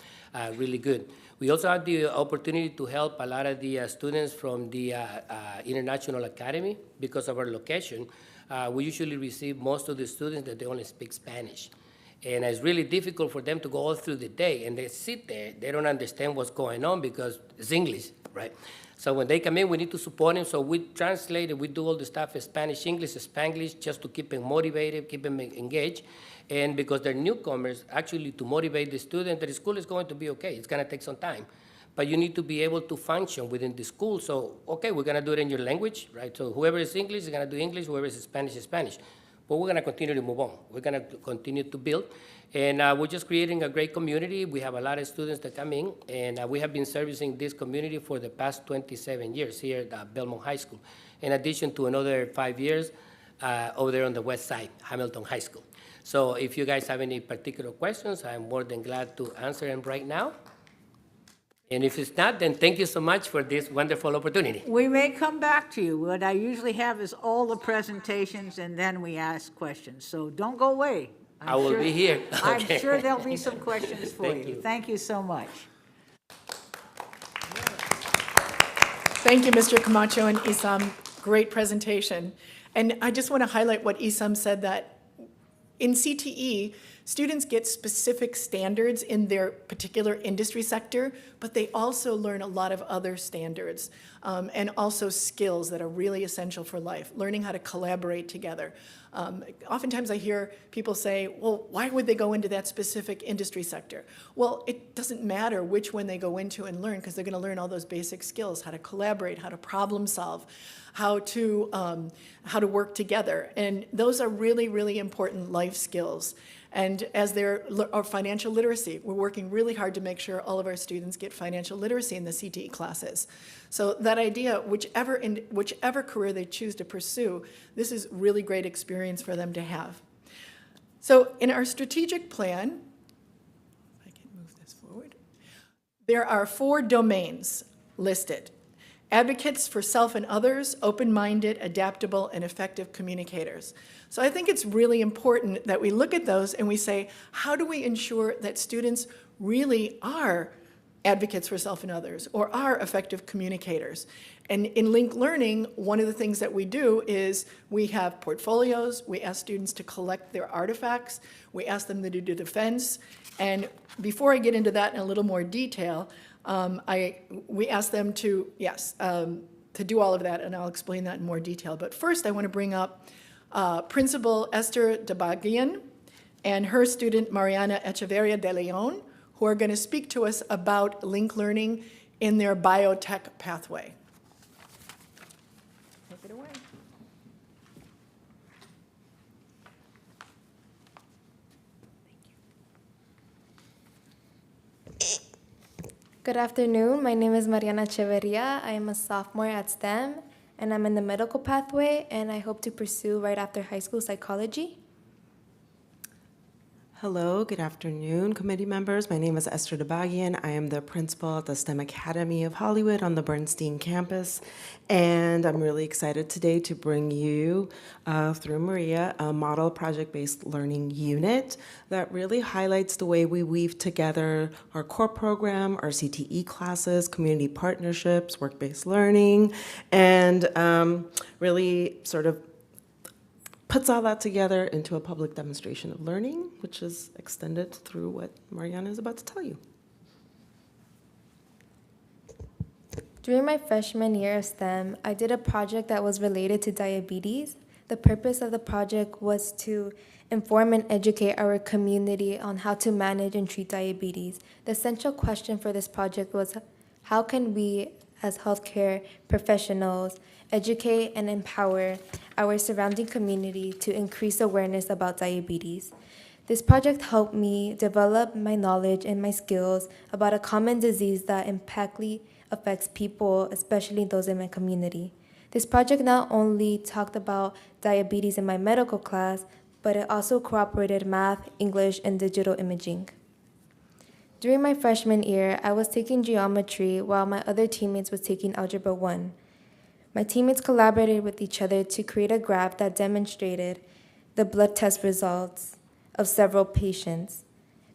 really good. We also have the opportunity to help a lot of the students from the International Academy because of our location. We usually receive most of the students that they only speak Spanish. And it's really difficult for them to go all through the day, and they sit there, they don't understand what's going on because it's English, right? So when they come in, we need to support them. So we translate it, we do all the stuff in Spanish, English, Spanglish, just to keep them motivated, keep them engaged. And because they're newcomers, actually to motivate the student that the school is going to be okay. It's going to take some time. But you need to be able to function within the school. So, okay, we're going to do it in your language, right? So whoever is English is going to do English, whoever is Spanish is Spanish. But we're going to continue to move on. We're going to continue to build. And we're just creating a great community. We have a lot of students that come in, and we have been servicing this community for the past 27 years here at Belmont High School, in addition to another 5 years over there on the west side, Hamilton High School. So if you guys have any particular questions, I'm more than glad to answer them right now. And if it's not, then thank you so much for this wonderful opportunity. We may come back to you. What I usually have is all the presentations, and then we ask questions. So don't go away. I will be here. I'm Okay. sure there'll be some questions for Thank you. Thank you so much. Thank you, Mr. Camacho and Isam. Great presentation. And I just want to highlight what Isam said, that in CTE, students get specific standards in their particular industry sector, but they also learn a lot of other standards and also skills that are really essential for life, learning how to collaborate together. Oftentimes I hear people say, well, why would they go into that specific industry sector? Well, it doesn't matter which one they go into and learn, because they're going to learn all those basic skills, how to collaborate, how to problem solve, how to work together. And those are really, really important life skills. And as our financial literacy, we're working really hard to make sure all of our students get financial literacy in the CTE classes. So that idea, whichever career they choose to pursue, this is really great experience for them to have. So in our strategic plan, if I can move this forward, there are 4 domains listed: advocates for self and others, open-minded, adaptable, and effective communicators. So I think it's really important that we look at those and we say, how do we ensure that students really are advocates for self and others, or are effective communicators? And in Link Learning, one of the things that we do is we have portfolios, we ask students to collect their artifacts, we ask them to do defense, and before I get into that in a little more detail, we ask them to do all of that, and I'll explain that in more detail. But first, I want to bring up Principal Esther Dabagian and her student Mariana Echeverria de Leon, who are going to speak to us about Link Learning in their biotech pathway. Take it away. Good afternoon. My name is Mariana Echeverria. I am a sophomore at STEM, and I'm in the medical pathway, and I hope to pursue right after high school psychology. Hello, good afternoon, committee members. My name is Esther Debagian. I am the principal at the STEM Academy of Hollywood on the Bernstein campus. And I'm really excited today to bring you, through Maria, a model project-based learning unit that really highlights the way we weave together our core program, our CTE classes, community partnerships, work-based learning, and really sort of puts all that together into a public demonstration of learning, which is extended through what Mariana is about to tell you. During my freshman year of STEM, I did a project that was related to diabetes. The purpose of the project was to inform and educate our community on how to manage and treat diabetes. The central question for this project was, how can we, as healthcare professionals, educate and empower our surrounding community to increase awareness about diabetes? This project helped me develop my knowledge and my skills about a common disease that impactfully affects people, especially those in my community. This project not only talked about diabetes in my medical class, but it also incorporated math, English, and digital imaging. During my freshman year, I was taking geometry while my other teammates was taking Algebra 1. My teammates collaborated with each other to create a graph that demonstrated the blood test results of several patients.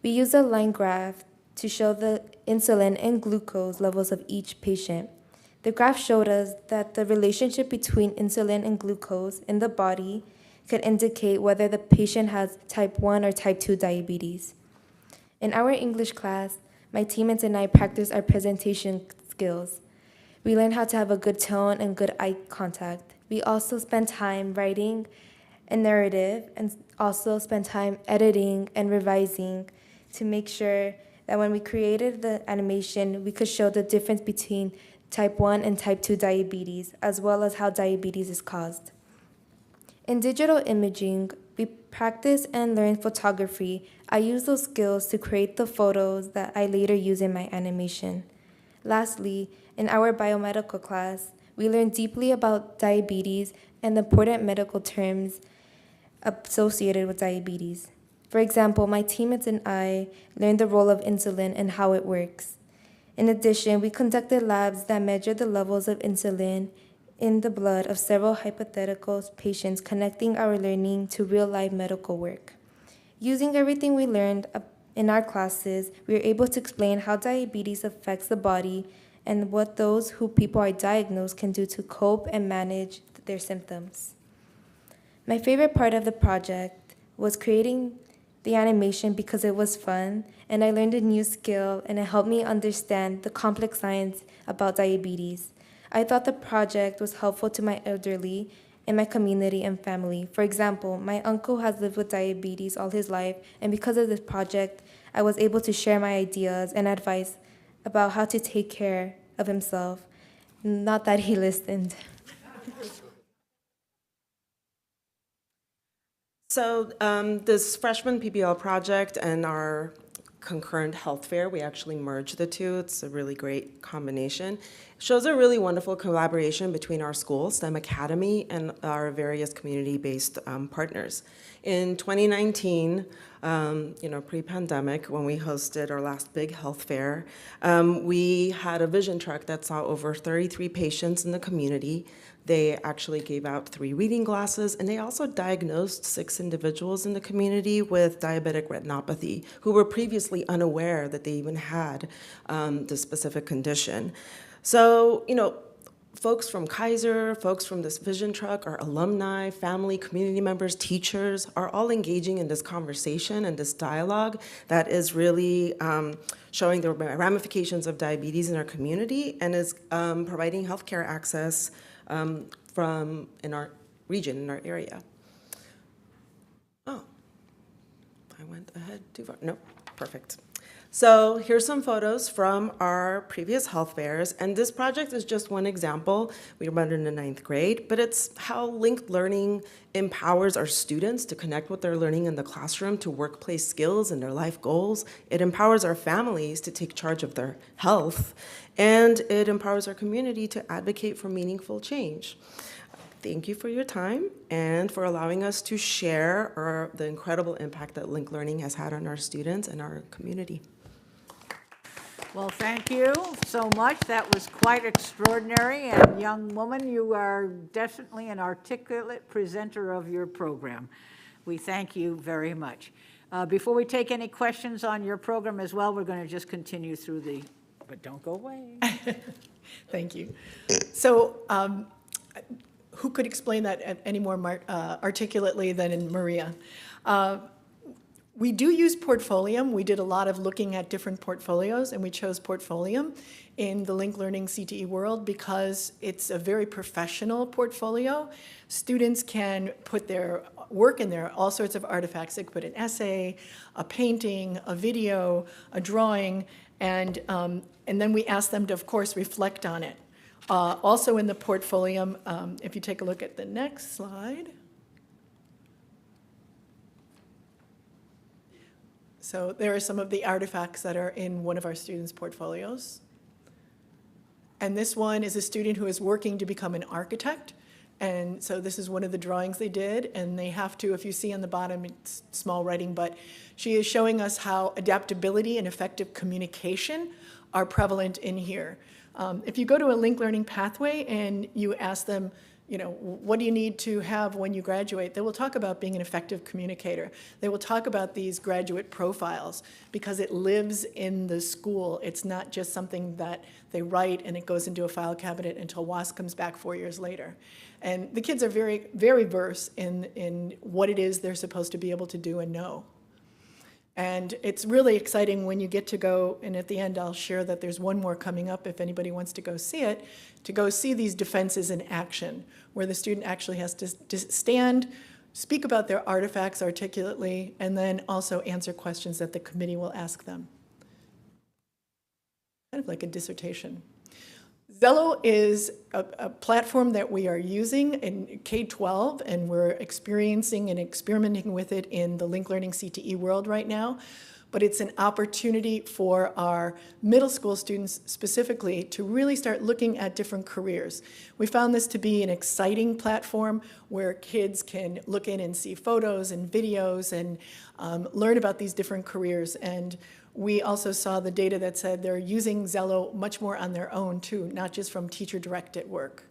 We used a line graph to show the insulin and glucose levels of each patient. The graph showed us that the relationship between insulin and glucose in the body could indicate whether the patient has type 1 or type 2 diabetes. In our English class, my teammates and I practiced our presentation skills. We learned how to have a good tone and good eye contact. We also spent time writing a narrative and also spent time editing and revising to make sure that when we created the animation, we could show the difference between type 1 and type 2 diabetes, as well as how diabetes is caused. In digital imaging, we practice and learn photography. I use those skills to create the photos that I later use in my animation. Lastly, in our biomedical class, we learned deeply about diabetes and the important medical terms associated with diabetes. For example, my teammates and I learned the role of insulin and how it works. In addition, we conducted labs that measured the levels of insulin in the blood of several hypothetical patients, connecting our learning to real-life medical work. Using everything we learned in our classes, we were able to explain how diabetes affects the body and what those who people are diagnosed can do to cope and manage their symptoms. My favorite part of the project was creating the animation because it was fun and I learned a new skill and it helped me understand the complex science about diabetes. I thought the project was helpful to my elderly in my community and family. For example, my uncle has lived with diabetes all his life, and because of this project, I was able to share my ideas and advice about how to take care of himself. Not that he listened. So this freshman PBL project and our concurrent health fair, we actually merged the two. It's a really great combination. It shows a really wonderful collaboration between our school, STEM Academy, and our various community-based partners. In 2019, pre-pandemic, when we hosted our last big health fair, we had a vision truck that saw over 33 patients in the community. They actually gave out 3 reading glasses, and they also diagnosed 6 individuals in the community with diabetic retinopathy who were previously unaware that they even had this specific condition. So, folks from Kaiser, folks from this vision truck, our alumni, family, community members, teachers are all engaging in this conversation and this dialogue that is really showing the ramifications of diabetes in our community and is providing healthcare access from in our region, in our area. Oh, I went ahead too far. No, perfect. So here's some photos from our previous health fairs, and this project is just one example. We run it in the 9th grade, but it's how linked learning empowers our students to connect with their learning in the classroom to workplace skills and their life goals. It empowers our families to take charge of their health, and it empowers our community to advocate for meaningful change. thank you for your time and for allowing us to share the incredible impact that Link Learning has had on our students and our community. Well, thank you so much. That was quite extraordinary. And young woman, you are definitely an articulate presenter of your program. We thank you very much. Before we take any questions on your program as well, we're going to just continue through but don't go away. Thank you. So who could explain that any more articulately than Maria? We do use Portfolium. We did a lot of looking at different portfolios, and we chose Portfolium in the Link Learning CTE world because it's a very professional portfolio. Students can put their work in there, all sorts of artifacts. They could put an essay, a painting, a video, a drawing, and then we ask them to, of course, reflect on it. Also in the Portfolium, if you take a look at the next slide. So there are some of the artifacts that are in one of our students' portfolios. And this one is a student who is working to become an architect. And so this is one of the drawings they did. And they have to, if you see on the bottom, it's small writing, but she is showing us how adaptability and effective communication are prevalent in here. If you go to a Link Learning pathway and you ask them, you know, what do you need to have when you graduate? They will talk about being an effective communicator. They will talk about these graduate profiles because it lives in the school. It's not just something that they write and it goes into a file cabinet until WASC comes back 4 years later. And the kids are very, very versed in what it is they're supposed to be able to do and know. And it's really exciting when you get to go, and at the end I'll share that there's one more coming up if anybody wants to go see it, to go see these defenses in action, where the student actually has to stand, speak about their artifacts articulately, and then also answer questions that the committee will ask them. Kind of like a dissertation. Zello is a platform that we are using in K-12, and we're experiencing and experimenting with it in the Link Learning CTE world right now. But it's an opportunity for our middle school students specifically to really start looking at different careers. We found this to be an exciting platform where kids can look in and see photos and videos and learn about these different careers. And we also saw the data that said they're using Zello much more on their own too, not just from teacher-directed work.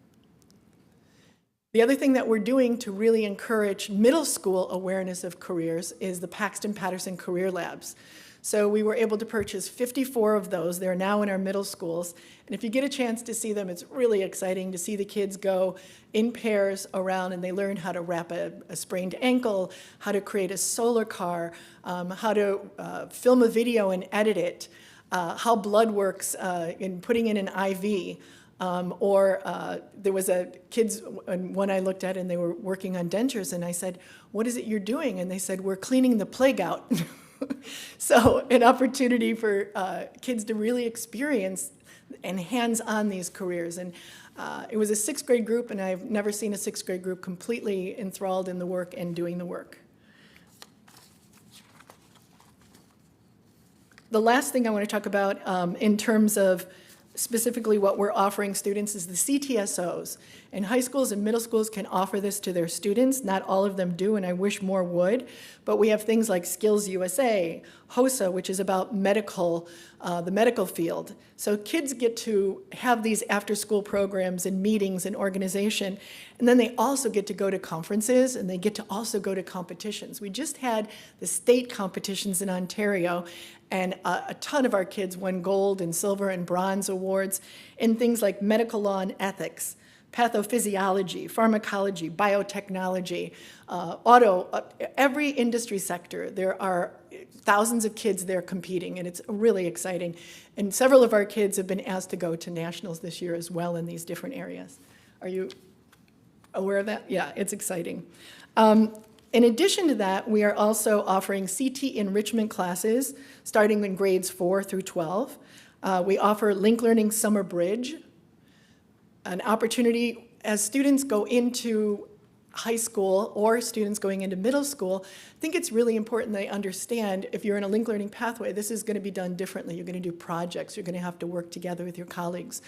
The other thing that we're doing to really encourage middle school awareness of careers is the Paxton Patterson Career Labs. So we were able to purchase 54 of those. They're now in our middle schools. And if you get a chance to see them, it's really exciting to see the kids go in pairs around and they learn how to wrap a sprained ankle, how to create a solar car, how to film a video and edit it, how blood works in putting in an IV. There was a kids, one I looked at, and they were working on dentures, and I said, "What is it you're doing?" And they said, "We're cleaning the plague out." So an opportunity for kids to really experience and hands-on these careers. And it was a 6th grade group, and I've never seen a 6th grade group completely enthralled in the work and doing the work. The last thing I want to talk about in terms of specifically what we're offering students is the CTSOs. And high schools and middle schools can offer this to their students. Not all of them do, and I wish more would. But we have things like Skills USA, HOSA, which is about medical, the medical field. So kids get to have these after-school programs and meetings and organization. And then they also get to go to conferences, and they get to also go to competitions. We just had the state competitions in Ontario, and a ton of our kids won gold and silver and bronze awards in things like medical law and ethics, pathophysiology, pharmacology, biotechnology, every industry sector. There are thousands of kids there competing, and it's really exciting. And several of our kids have been asked to go to nationals this year as well in these different areas. Are you aware of that? Yeah, it's exciting. In addition to that, we are also offering CT enrichment classes starting in grades 4 through 12. We offer Link Learning Summer Bridge, an opportunity as students go into high school or students going into middle school, I think it's really important they understand if you're in a linked learning pathway, this is going to be done differently. You're going to do projects. You're going to have to work together with your colleagues.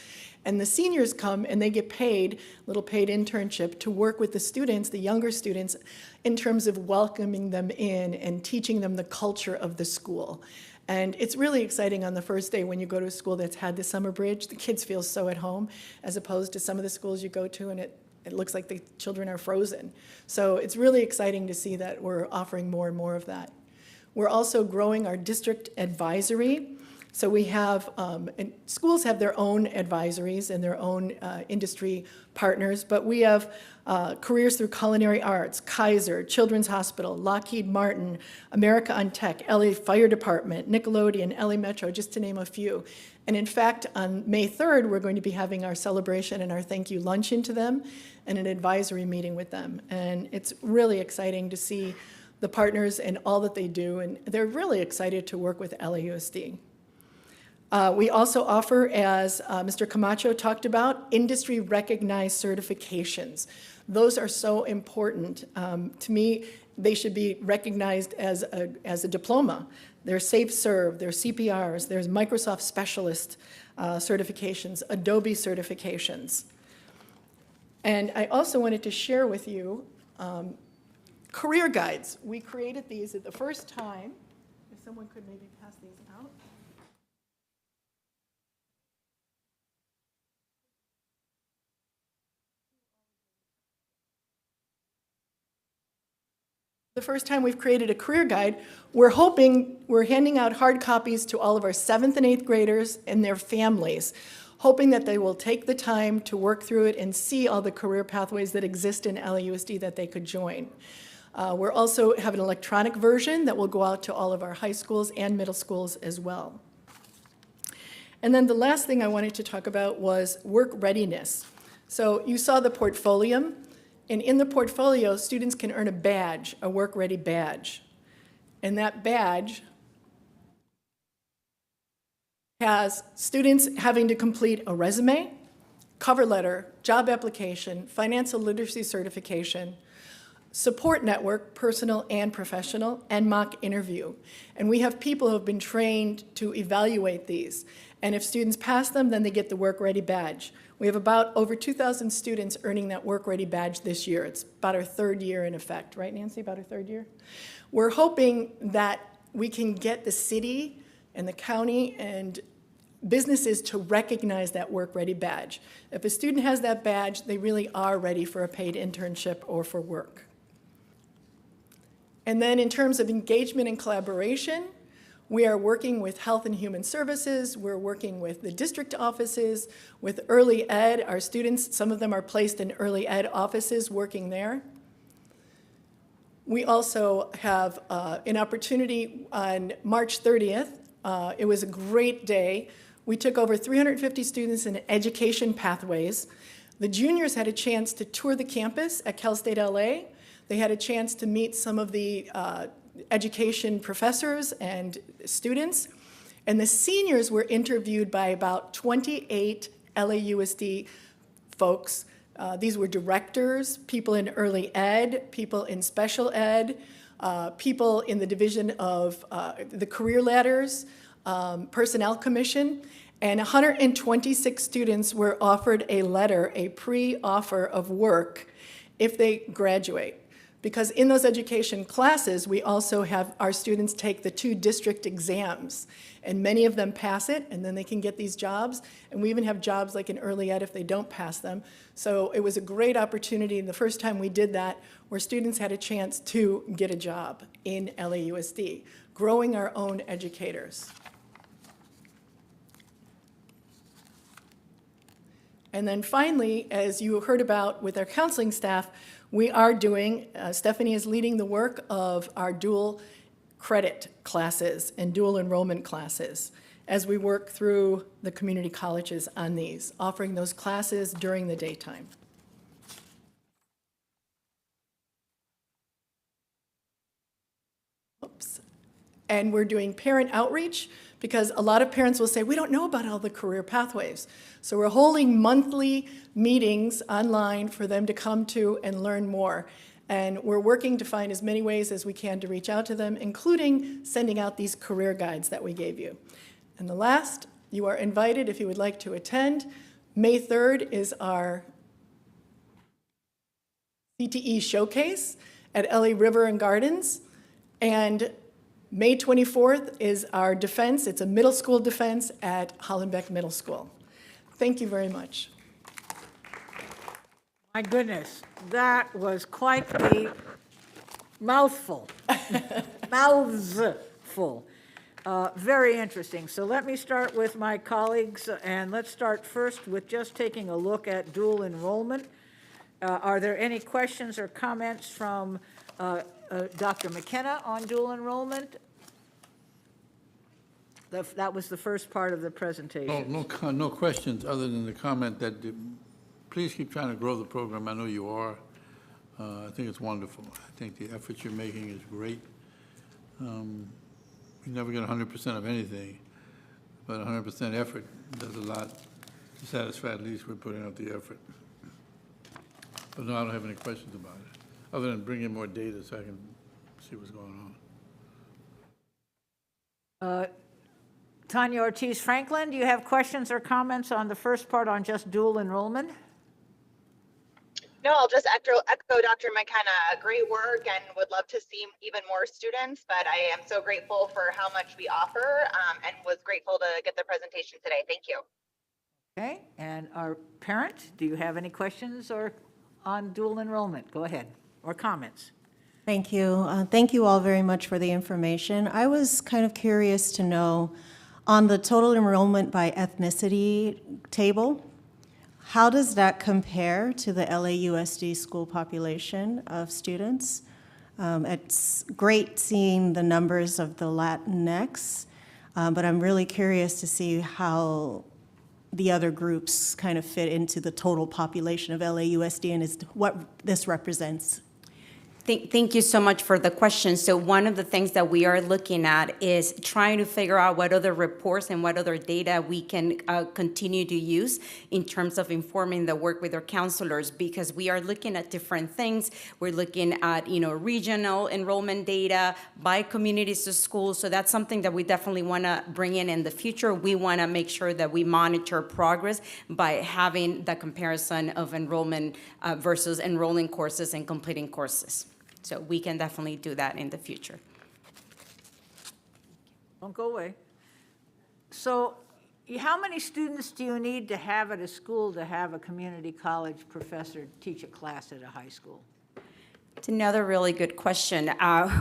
And the seniors come and they get paid, little paid internship, to work with the students, the younger students, in terms of welcoming them in and teaching them the culture of the school. And it's really exciting on the first day when you go to a school that's had the summer bridge. The kids feel so at home, as opposed to some of the schools you go to and it looks like the children are frozen. So it's really exciting to see that we're offering more and more of that. We're also growing our district advisory. So we have, and schools have their own advisories and their own industry partners, but we have Careers Through Culinary Arts, Kaiser, Children's Hospital, Lockheed Martin, America on Tech, LA Fire Department, Nickelodeon, LA Metro, just to name a few. And in fact, on May 3rd, we're going to be having our celebration and our thank you luncheon to them and an advisory meeting with them. And it's really exciting to see the partners and all that they do, and they're really excited to work with LAUSD. We also offer, as Mr. Camacho talked about, industry-recognized certifications. Those are so important. To me, they should be recognized as a diploma. There's SafeServe, there's CPRs, there's Microsoft Specialist certifications, Adobe certifications. And I also wanted to share with you career guides. We created these at the first time. If someone could maybe pass these out. The first time we've created a career guide, we're handing out hard copies to all of our 7th and 8th graders and their families, hoping that they will take the time to work through it and see all the career pathways that exist in LAUSD that they could join. We're also have an electronic version that will go out to all of our high schools and middle schools as well. And then the last thing I wanted to talk about was work readiness. So you saw the portfolio. And in the portfolio, students can earn a badge, a work-ready badge. And that badge has students having to complete a resume, cover letter, job application, financial literacy certification, support network, personal and professional, and mock interview. And we have people who have been trained to evaluate these. And if students pass them, then they get the work-ready badge. We have about over 2,000 students earning that work-ready badge this year. It's about our 3rd year in effect, right, Nancy, about our 3rd year? We're hoping that we can get the city and the county and businesses to recognize that work-ready badge. If a student has that badge, they really are ready for a paid internship or for work. And then in terms of engagement and collaboration, we are working with Health and Human Services. We're working with the district offices, with early ed. Our students, some of them are placed in early ed offices working there. We also have an opportunity on March 30th. It was a great day. We took over 350 students in education pathways. The juniors had a chance to tour the campus at Cal State LA. They had a chance to meet some of the education professors and students. And the seniors were interviewed by about 28 LAUSD folks. These were directors, people in early ed, people in special ed, people in the division of the career ladders, personnel commission, and 126 students were offered a letter, a pre-offer of work if they graduate. Because in those education classes, we also have our students take the 2 district exams, and many of them pass it, and then they can get these jobs. And we even have jobs like in early ed if they don't pass them. So it was a great opportunity the first time we did that, where students had a chance to get a job in LAUSD, growing our own educators. And then finally, as you heard about with our counseling staff, we are doing, Stephanie is leading the work of our dual credit classes and dual enrollment classes as we work through the community colleges on these, offering those classes during the daytime. Oops. And we're doing parent outreach because a lot of parents will say, we don't know about all the career pathways. So we're holding monthly meetings online for them to come to and learn more. And we're working to find as many ways as we can to reach out to them, including sending out these career guides that we gave you. And the last, you are invited if you would like to attend. May 3rd is our CTE showcase at Ellie River and Gardens. And May 24th is our defense. It's a middle school defense at Hollenbeck Middle School. Thank you very much. My goodness, that was quite a mouthful. Mouthful. Very interesting. So let me start with my colleagues, and let's start first with just taking a look at dual enrollment. Are there any questions or comments from Dr. McKenna on dual enrollment? That was the first part of the presentation. No questions other than the comment that please keep trying to grow the program. I know you are. I think it's wonderful. I think the effort you're making is great. You never get 100% of anything, but 100% effort does a lot to satisfy at least we're putting out the effort. But no, I don't have any questions about it, other than bringing more data so I can see what's going on. Tanya Ortiz Franklin, do you have questions or comments on the first part on just dual enrollment? No, I'll just echo Dr. McKenna. Great work, and would love to see even more students, but I am so grateful for how much we offer, and was grateful to get the presentation today. Thank you. Okay, and our parent, do you have any questions or on dual enrollment? Go ahead, or comments. Thank you. Thank you all very much for the information. I was kind of curious to know, on the total enrollment by ethnicity table, how does that compare to the LAUSD school population of students? It's great seeing the numbers of the Latinx, but I'm really curious to see how the other groups kind of fit into the total population of LAUSD and what this represents. Thank you so much for the question. So one of the things that we are looking at is trying to figure out what other reports and what other data we can continue to use in terms of informing the work with our counselors, because we are looking at different things. We're looking at, regional enrollment data by communities to schools. So that's something that we definitely want to bring in the future. We want to make sure that we monitor progress by having the comparison of enrollment versus enrolling courses and completing courses. So we can definitely do that in the future. Don't go away. So how many students do you need to have at a school to have a community college professor teach a class at a high school? It's another really good question.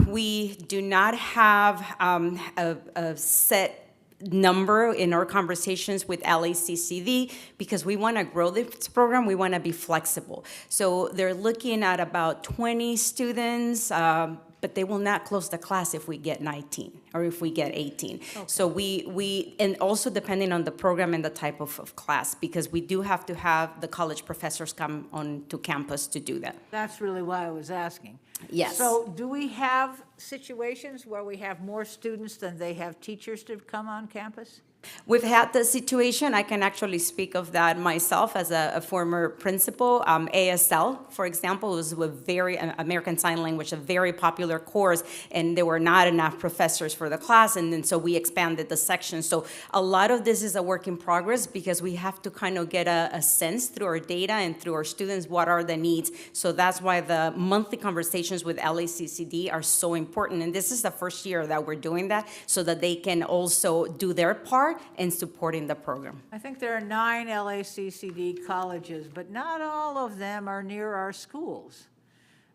We do not have a set number in our conversations with LACCD because we want to grow this program. We want to be flexible. So they're looking at about 20 students, but they will not close the class if we get 19 or if we get 18. Okay. So we and also depending on the program and the type of class, because we do have to have the college professors come on to campus to do that. That's really why I was asking. Yes. So do we have situations where we have more students than they have teachers to come on campus? We've had the situation, I can actually speak of that myself as a former principal. ASL, for example, was a very, American Sign Language, a very popular course, and there were not enough professors for the class, and then so we expanded the section. So a lot of this is a work in progress because we have to kind of get a sense through our data and through our students what are the needs. So that's why the monthly conversations with LACCD are so important, and this is the first year that we're doing that so that they can also do their part in supporting the program. I think there are 9 LACCD colleges, but not all of them are near our schools.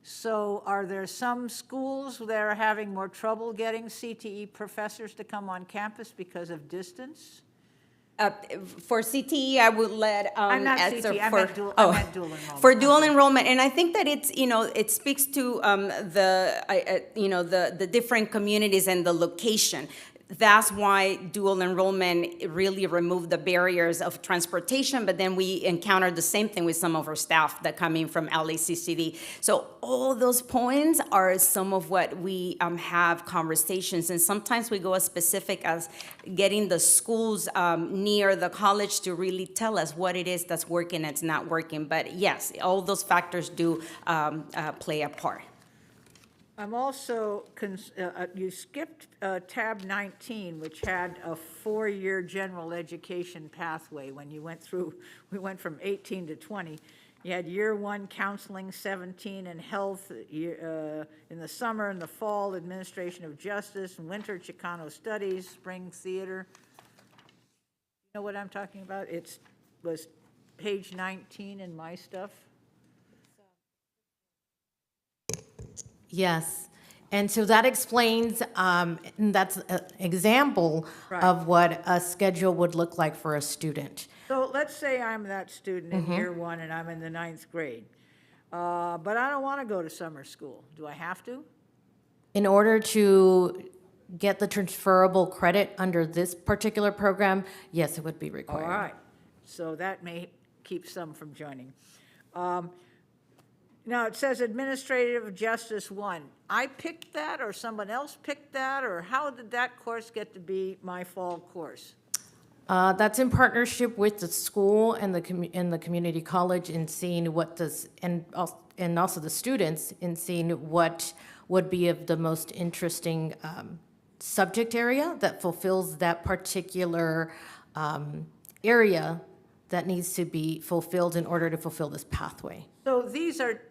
So are there some schools that are having more trouble getting CTE professors to come on campus because of distance? For CTE, I would let I'm not answer CTE, for, I meant dual enrollment. For dual enrollment, and I think that it's, it speaks to the different communities and the location. that's why dual enrollment really removed the barriers of transportation, but then we encountered the same thing with some of our staff that come in from LACCD. So all those points are some of what we have conversations, and sometimes we go as specific as getting the schools near the college to really tell us what it is that's working and it's not working. But yes, all those factors do play a part. I'm also, you skipped tab 19, which had a 4-year general education pathway when you went through, we went from 18 to 20. You had year 1 counseling, 17 and health, in the summer and the fall, administration of justice, and winter Chicano studies, spring theater. You know what I'm talking about? It was page 19 in my stuff. Yes, and so that explains, and that's an example of what a schedule would look like for a student. So let's say I'm that student in year 1 and I'm in the 9th grade, but I don't want to go to summer school. Do I have to? In order to get the transferable credit under this particular program, yes, it would be required. All right, so that may keep some from joining. Now, it says Administrative Justice 1. I picked that, or someone else picked that, or how did that course get to be my fall course? That's in partnership with the school and the community college in seeing what this, and also the students in seeing what would be of the most interesting subject area that fulfills that particular area that needs to be fulfilled in order to fulfill this pathway. So these are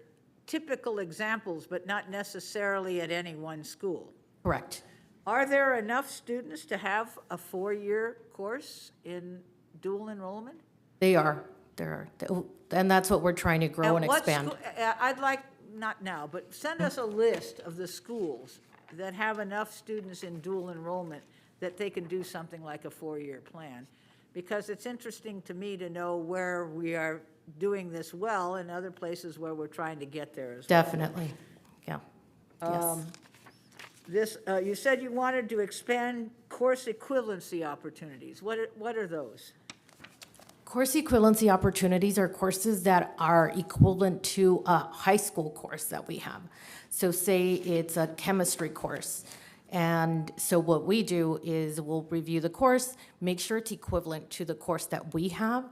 typical examples, but not necessarily at any one school. Correct. Are there enough students to have a 4-year course in dual enrollment? There are, and that's what we're trying to grow and what expand. I'd like, not now, but send us a list of the schools that have enough students in dual enrollment that they can do something like a 4-year plan. Because it's interesting to me to know where we are doing this well and other places where we're trying to get there as well. Definitely, yeah, yes. You said you wanted to expand course equivalency opportunities. What are those? Course equivalency opportunities are courses that are equivalent to a high school course that we have. So say it's a chemistry course. And so what we do is we'll review the course, make sure it's equivalent to the course that we have.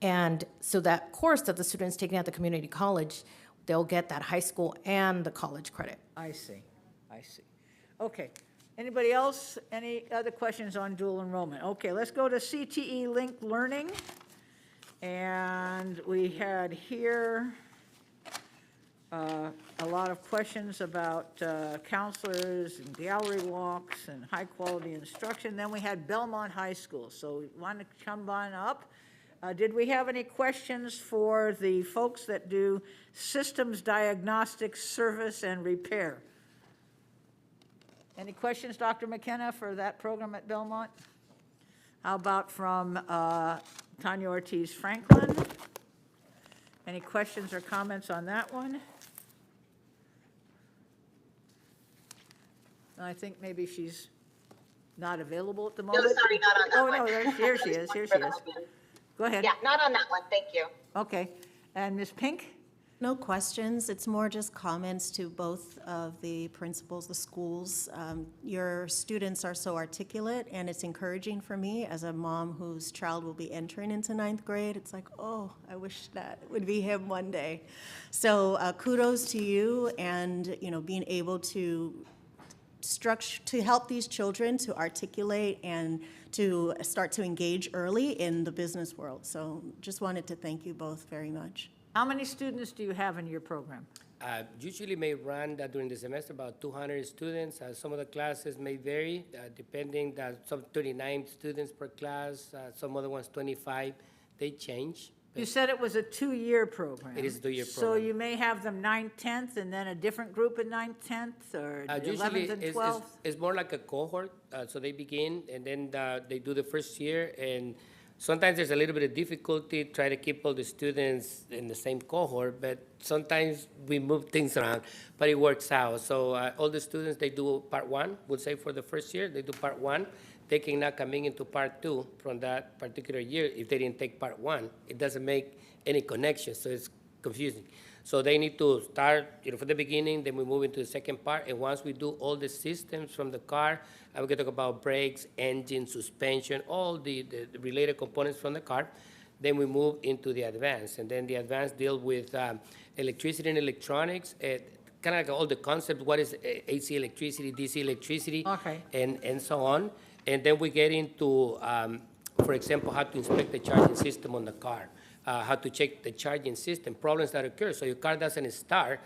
And so that course that the student's taking at the community college, they'll get that high school and the college credit. I see. Okay. Anybody else? Any other questions on dual enrollment? Okay, let's go to CTE linked learning. And we had here a lot of questions about counselors and gallery walks and high-quality instruction. Then we had Belmont High School. So we want to come on up. Did we have any questions for the folks that do systems diagnostics, service, and repair? Any questions, Dr. McKenna, for that program at Belmont? How about from Tanya Ortiz Franklin? Any questions or comments on that one? I think maybe she's not available at the moment. No, sorry, not on that one. Oh, no, here she is. Go ahead. Yeah, not on that one, thank you. Okay, and Ms. Pink? No questions. It's more just comments to both of the principals, the schools. Your students are so articulate, and it's encouraging for me as a mom whose child will be entering into 9th grade. It's like, oh, I wish that would be him one day. So kudos to you, and being able to help these children to articulate and to start to engage early in the business world. So just wanted to thank you both very much. How many students do you have in your program? Usually may run during the semester about 200 students. Some of the classes may vary depending that some 39 students per class, some other ones 25. They change. You said it was a 2-year program. It is a 2-year So program. you may have them 9th, 10th, and then a different group in 9th, 10th, or Usually 11th and it's, 12th? it's more like a cohort. So they begin and then they do the first year, and Sometimes there's a little bit of difficulty, try to keep all the students in the same cohort, but sometimes we move things around, but it works out. So all the students, they do part one, we'll say for the first year, they do part one. They can now come into part two from that particular year. If they didn't take part one, it doesn't make any connection, so it's confusing. So they need to start, from the beginning, then we move into the second part, and once we do all the systems from the car, and we can talk about brakes, engine, suspension, all the related components from the car, then we move into the advanced, and then the advanced deal with electricity and electronics, kind of like all the concepts, what is AC electricity, DC electricity, Okay. and so on. And then we get into, for example, how to inspect the charging system on the car, how to check the charging system, problems that occur. So your car doesn't start,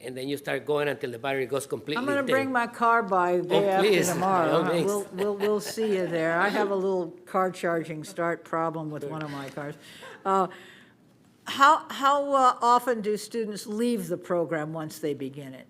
and then you start going until the battery goes completely I'm going to dead. bring my car by the day after please, tomorrow. by all means. We'll see you there. I have a little car charging start problem with one of my cars. How often do students leave the program once they begin it?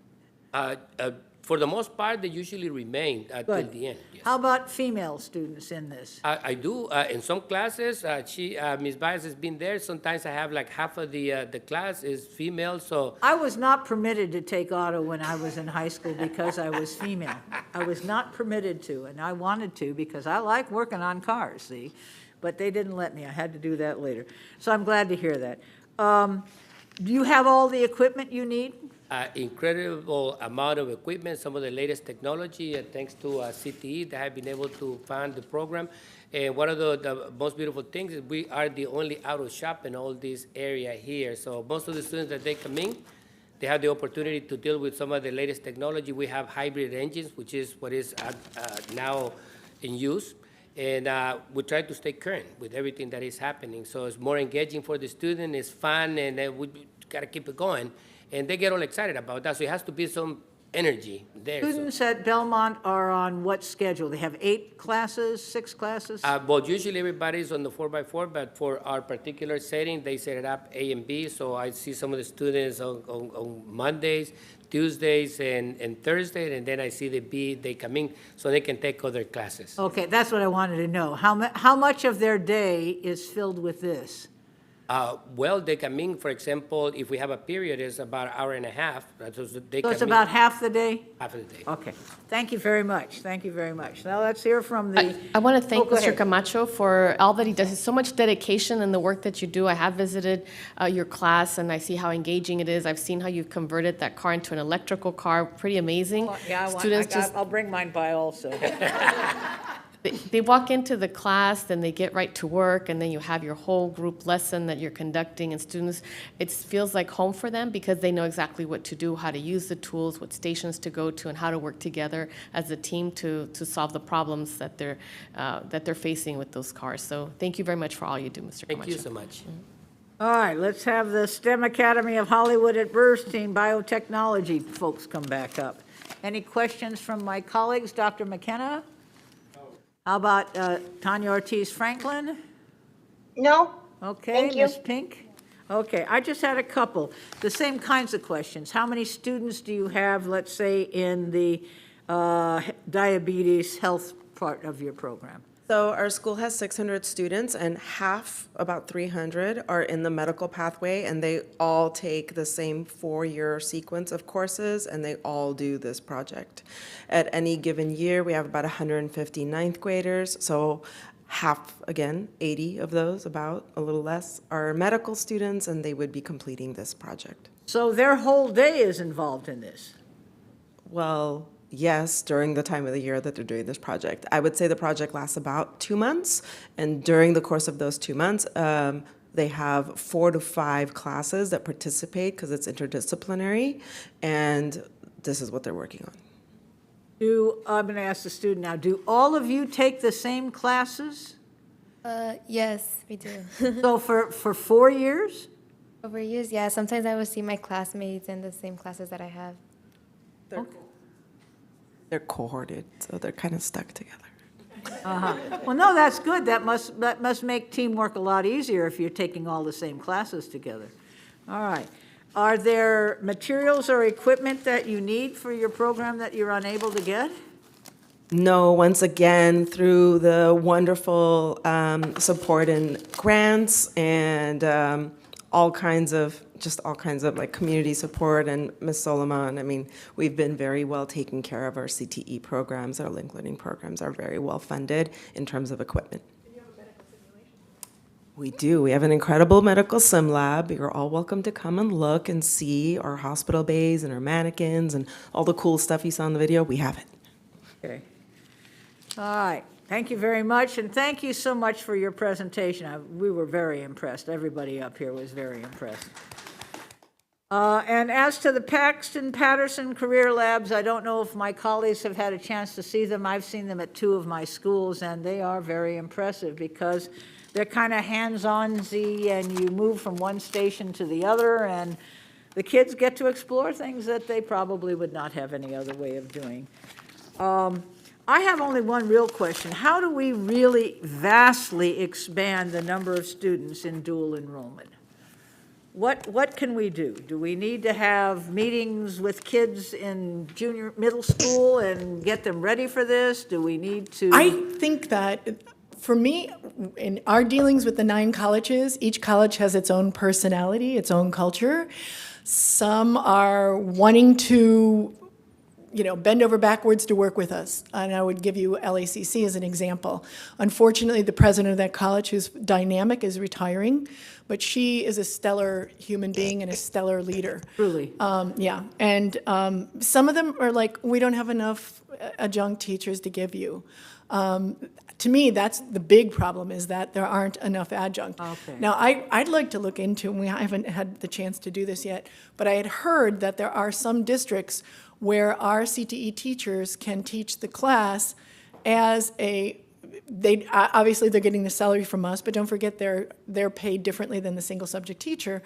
For the most part, they usually remain till Good. the end. Yes. How about female students in this? I do. In some classes, Ms. Bias has been there. Sometimes I have like half of the class is female, so. I was not permitted to take auto when I was in high school because I was female. I was not permitted to, and I wanted to because I like working on cars, see? But they didn't let me. I had to do that later. So I'm glad to hear that. Do you have all the equipment you need? Incredible amount of equipment, some of the latest technology, and thanks to CTE, they have been able to fund the program. And one of the most beautiful things is we are the only auto shop in all this area here. So most of the students that they come in, they have the opportunity to deal with some of the latest technology. We have hybrid engines, which is what is now in use. And we try to stay current with everything that is happening. So it's more engaging for the student, it's fun, and we got to keep it going. And they get all excited about that, so it has to be some energy there. Students at Belmont are on what schedule? They have 8 classes, 6 classes? Well, usually everybody's on the 4x4, but for our particular setting, they set it up A and B. So I see some of the students on Mondays, Tuesdays, and Thursdays, and then I see the B, they come in so they can take other classes. Okay, that's what I wanted to know. How much of their day is filled with this? Well, they come in, for example, if we have a period, it's about an hour and a half. So it's about half the day? Half of the day. Okay. Thank you very much. Thank you very much. Now let's hear from the. I want to thank go Mr. ahead. Camacho for all that he does. It's so much dedication in the work that you do. I have visited your class, and I see how engaging it is. I've seen how you've converted that car into an electrical car. Pretty amazing. Yeah, I'll bring mine by also. They walk into the class, then they get right to work, and then you have your whole group lesson that you're conducting, and students, it feels like home for them because they know exactly what to do, how to use the tools, what stations to go to, and how to work together as a team to solve the problems that they're facing with those cars. So thank you very much for all you do, Mr. Camacho. Thank you so much. All right, let's have the STEM Academy of Hollywood at Burstein Biotechnology folks come back up. Any questions from my colleagues? Dr. McKenna? How about Tanya Ortiz Franklin? No. Okay, Thank you. Ms. Pink? Okay, I just had a couple, the same kinds of questions. How many students do you have, let's say, in the diabetes health part of your program? So our school has 600 students, and half, about 300, are in the medical pathway, and they all take the same 4-year sequence of courses, and they all do this project. At any given year, we have about 150 ninth graders, so half, again, 80 of those, about a little less, are medical students, and they would be completing this project. So their whole day is involved in this? Well, yes, during the time of the year that they're doing this project. I would say the project lasts about 2 months, and during the course of those 2 months, they have 4 to 5 classes that participate because it's interdisciplinary, and this is what they're working on. I'm going to ask the student now, do all of you take the same classes? Yes, we do. So for 4 years? Over years, yeah. Sometimes I will see my classmates in the same classes that I have. They're cohorted, so they're kind of stuck together. Well, no, that's good. That must make teamwork a lot easier if you're taking all the same classes together. All right. Are there materials or equipment that you need for your program that you're unable to get? know once again through the wonderful support and grants and all kinds of like community support, and Ms. Solomon, I mean, we've been very well taken care of. Our CTE programs, our Link Learning programs are very well funded in terms of equipment. We do. We have an incredible medical sim lab. You're all welcome to come and look and see our hospital bays and our mannequins and all the cool stuff you saw in the video. We have it. Okay. All right. Thank you very much, and thank you so much for your presentation. We were very impressed. Everybody up here was very impressed. And as to the Paxton Patterson Career Labs, I don't know if my colleagues have had a chance to see them. I've seen them at 2 of my schools, and they are very impressive because they're kind of hands-on-y, and you move from one station to the other, and the kids get to explore things that they probably would not have any other way of doing. I have only one real question. How do we really vastly expand the number of students in dual enrollment? What can we do? Do we need to have meetings with kids in middle school and get them ready for this? Do we need to? I think that, for me, in our dealings with the 9 colleges, each college has its own personality, its own culture. Some are wanting to, bend over backwards to work with us. And I would give you LACC as an example. Unfortunately, the president of that college, who's dynamic, is retiring, but she is a stellar human being and a stellar leader. Truly. Yeah, and some of them are like, we don't have enough adjunct teachers to give you. To me, that's the big problem, is that there aren't enough adjunct. Okay. Now, I'd like to look into, and we haven't had the chance to do this yet, but I had heard that there are some districts where our CTE teachers can teach the class as obviously they're getting the salary from us, but don't forget they're paid differently than the single subject teacher,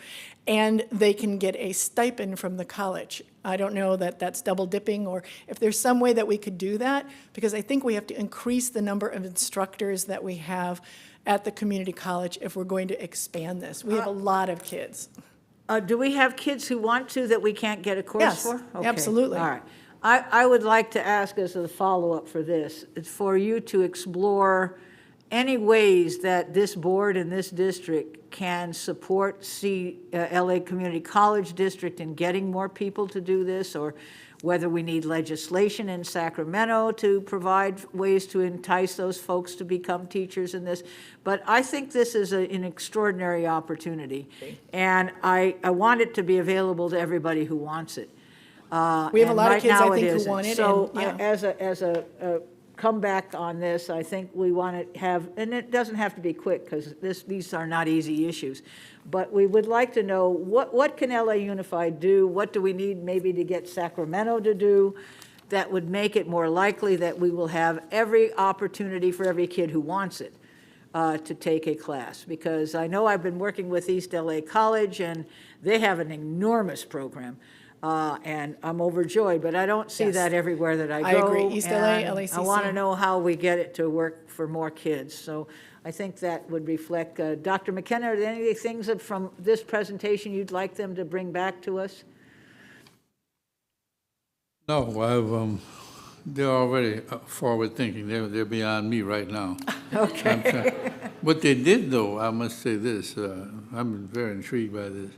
and they can get a stipend from the college. I don't know that that's double dipping, or if there's some way that we could do that, because I think we have to increase the number of instructors that we have at the community college if we're going to expand this. We have a lot of kids. Do we have kids who want to that we can't get a course Yes, for? Okay. absolutely. All right. I would like to ask as a follow-up for this, it's for you to explore any ways that this board and this district can support LA Community College District in getting more people to do this, or whether we need legislation in Sacramento to provide ways to entice those folks to become teachers in this. But I think this is an extraordinary opportunity, and I want it to be available to everybody who wants it. We have a lot of kids, I think, who want it. So and, yeah. as a comeback on this, I think we want to have, and it doesn't have to be quick because these are not easy issues, but we would like to know what can LA Unified do? What do we need maybe to get Sacramento to do that would make it more likely that we will have every opportunity for every kid who wants it to take a class? Because I know I've been working with East LA College, and they have an enormous program. And I'm overjoyed, but I don't see Yes. that everywhere that I go. I agree. East LA, and LACC. I want to know how we get it to work for more kids. So I think that would reflect. Dr. McKenna, are there any things from this presentation you'd like them to bring back to us? No, they're already forward thinking. They're beyond me right now. Okay. What they did, though, I must say this, I'm very intrigued by this.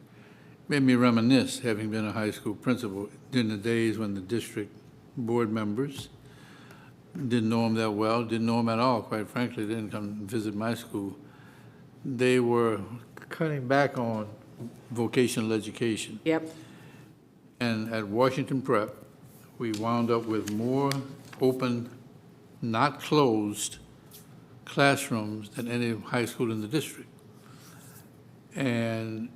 Made me reminisce, having been a high school principal, in the days when the district board members didn't know them that well, didn't know them at all, quite frankly, didn't come and visit my school. They were cutting back on vocational education. Yep. And at Washington Prep, we wound up with more open, not closed classrooms than any high school in the district. And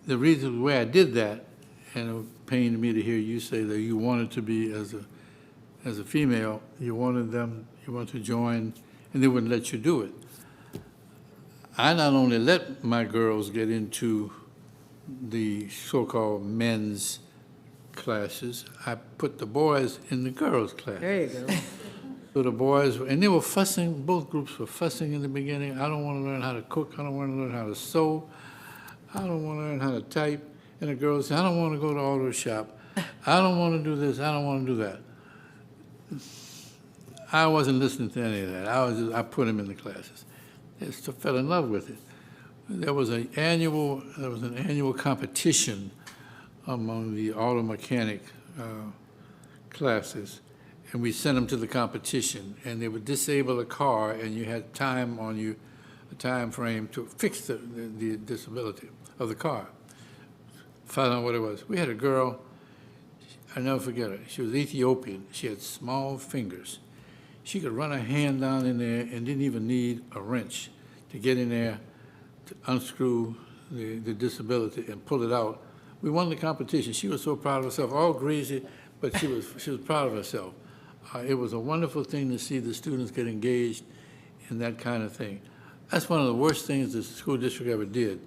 the reason why I did that, and it pained me to hear you say that you wanted to be, as a female, you wanted to join, and they wouldn't let you do it. I not only let my girls get into the so-called men's classes, I put the boys in the girls' class. There you go. So the boys, and they were fussing, both groups were fussing in the beginning. I don't want to learn how to cook, I don't want to learn how to sew, I don't want to learn how to type. And the girls say, I don't want to go to auto shop. I don't want to do this, I don't want to do that. I wasn't listening to any of that. I put him in the classes. They just fell in love with it. There was an annual competition among the auto mechanic classes, and we sent them to the competition, and they would disable a car, and you had time on you, a time frame to fix the disability of the car. Find out what it was. We had a girl, I'll never forget her. She was Ethiopian. She had small fingers. She could run her hand down in there and didn't even need a wrench to get in there to unscrew the disability and pull it out. We won the competition. She was so proud of herself, all greasy, but she was proud of herself. It was a wonderful thing to see the students get engaged in that kind of thing. That's one of the worst things the school district ever did,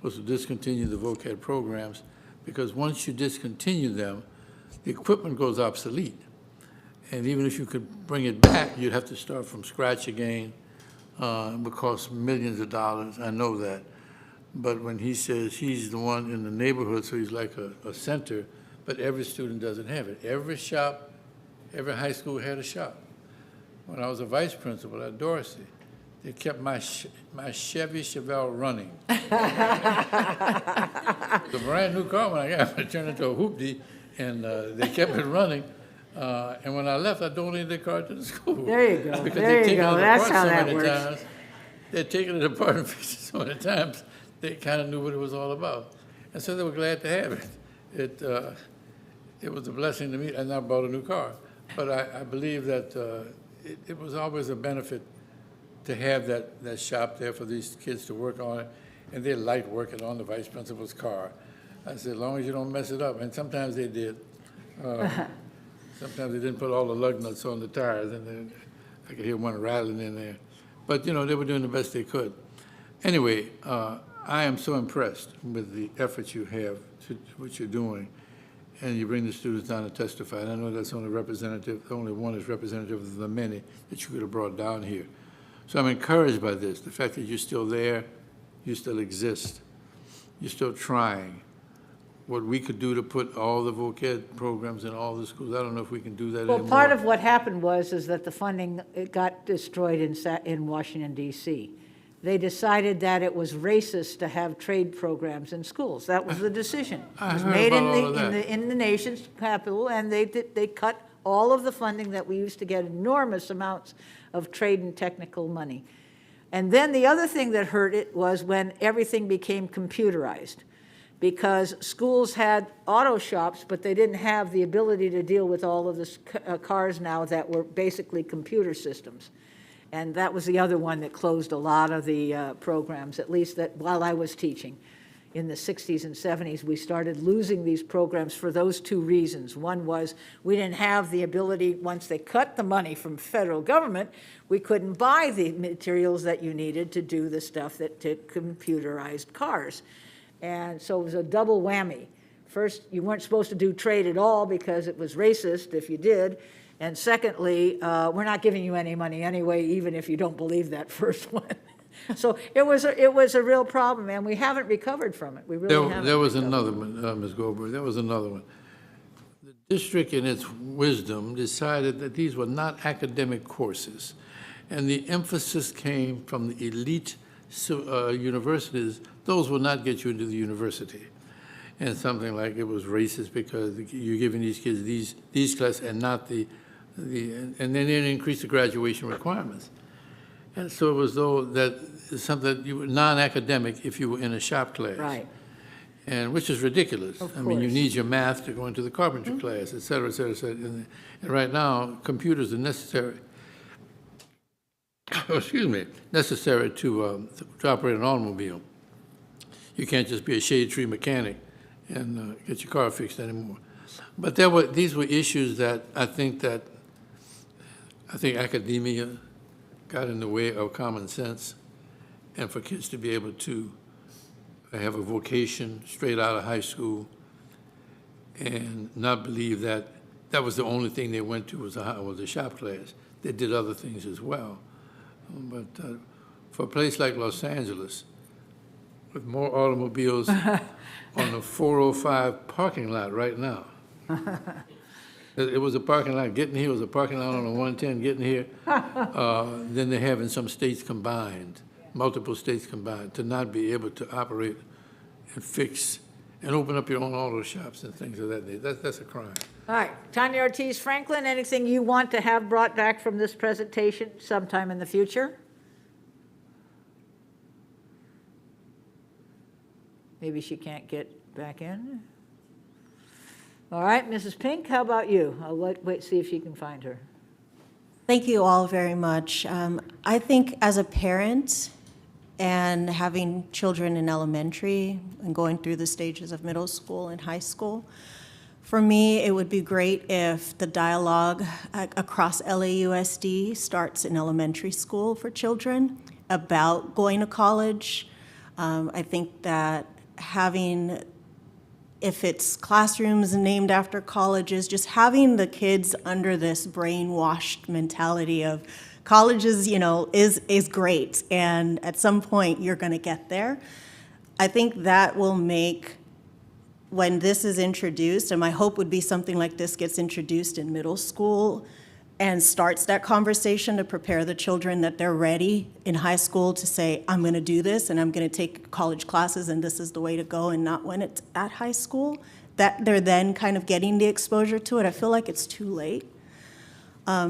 was to discontinue the VOCAD programs, because once you discontinue them, the equipment goes obsolete. And even if you could bring it back, you'd have to start from scratch again. It would cost millions of dollars, I know that. But when he says he's the one in the neighborhood, so he's like a center, but every student doesn't have it. Every shop, every high school had a shop. When I was a vice principal at Dorsey, they kept my Chevy Chevelle running. It's a brand new car when I got it. It turned into a hoopty, and they kept it running. And when I left, I donated the car to the school. There you go. Because There they'd you taken go. it That's apart how so that many works. times. They'd taken it apart and fixed it so many times, they kind of knew what it was all about. And so they were glad to have it. It was a blessing to me, and I bought a new car. But I believe that it was always a benefit to have that shop there for these kids to work on it, and they liked working on the vice principal's car. I said, as long as you don't mess it up, and sometimes they did. Sometimes they didn't put all the lug nuts on the tires, and then I could hear one rattling in there. But, you know, they were doing the best they could. Anyway, I am so impressed with the efforts you have, what you're doing, and you bring the students down to testify. And I know that's only one is representative of the many that you could have brought down here. So I'm encouraged by this, the fact that you're still there, you still exist, you're still trying. What we could do to put all the VOCAD programs in all the schools, I don't know if we can do that anymore. Well, part of what happened is that the funding, it got destroyed in Washington, D.C. They decided that it was racist to have trade programs in schools. That was the decision. I It was heard made about all of that. in the nation's capital, and they cut all of the funding that we used to get, enormous amounts of trade and technical money. And then the other thing that hurt it was when everything became computerized, because schools had auto shops, but they didn't have the ability to deal with all of the cars now that were basically computer systems. And that was the other one that closed a lot of the programs, at least that while I was teaching. In the 60s and 70s, we started losing these programs for those two reasons. One was we didn't have the ability, once they cut the money from federal government, we couldn't buy the materials that you needed to do the stuff that did computerized cars. And so it was a double whammy. First, you weren't supposed to do trade at all because it was racist if you did. And secondly, we're not giving you any money anyway, even if you don't believe that first one. So it was a real problem, and we haven't recovered from it. We really haven't. There was another one, Ms. Goldberg, there was another one. The district, in its wisdom, decided that these were not academic courses, and the emphasis came from the elite universities. Those will not get you into the university. And something like it was racist because you're giving these kids these classes and not and then they increased the graduation requirements. And so it was though that something you were non-academic if you were in a shop class. Right. And which is ridiculous. Of I mean, you course. need your math to go into the carpentry class, et cetera, et cetera, et cetera. And right now, computers are necessary. Excuse me, necessary to operate an automobile. You can't just be a shade tree mechanic and get your car fixed anymore. But these were issues that I think academia got in the way of common sense, and for kids to be able to have a vocation straight out of high school and not believe that that was the only thing they went to was a shop class. They did other things as well. But for a place like Los Angeles, with more automobiles on the 405 parking lot right now, It was a parking lot getting here, it was a parking lot on the 110 getting here. Then they're having some states combined, multiple states combined, to not be able to operate and fix and open up your own auto shops and things of that nature. That's a crime. All right, Tanya Ortiz Franklin, anything you want to have brought back from this presentation sometime in the future? Maybe she can't get back in. All right, Mrs. Pink, how about you? I'll wait, see if she can find her. Thank you all very much. I think as a parent and having children in elementary and going through the stages of middle school and high school, for me, it would be great if the dialogue across LAUSD starts in elementary school for children about going to college. I think that having, if it's classrooms named after colleges, just having the kids under this brainwashed mentality of colleges, is great, and at some point you're going to get there. I think that will make, when this is introduced, and my hope would be something like this gets introduced in middle school and starts that conversation to prepare the children that they're ready in high school to say, I'm going to do this and I'm going to take college classes and this is the way to go, and not when it's at high school, that they're then kind of getting the exposure to it. I feel like it's too late.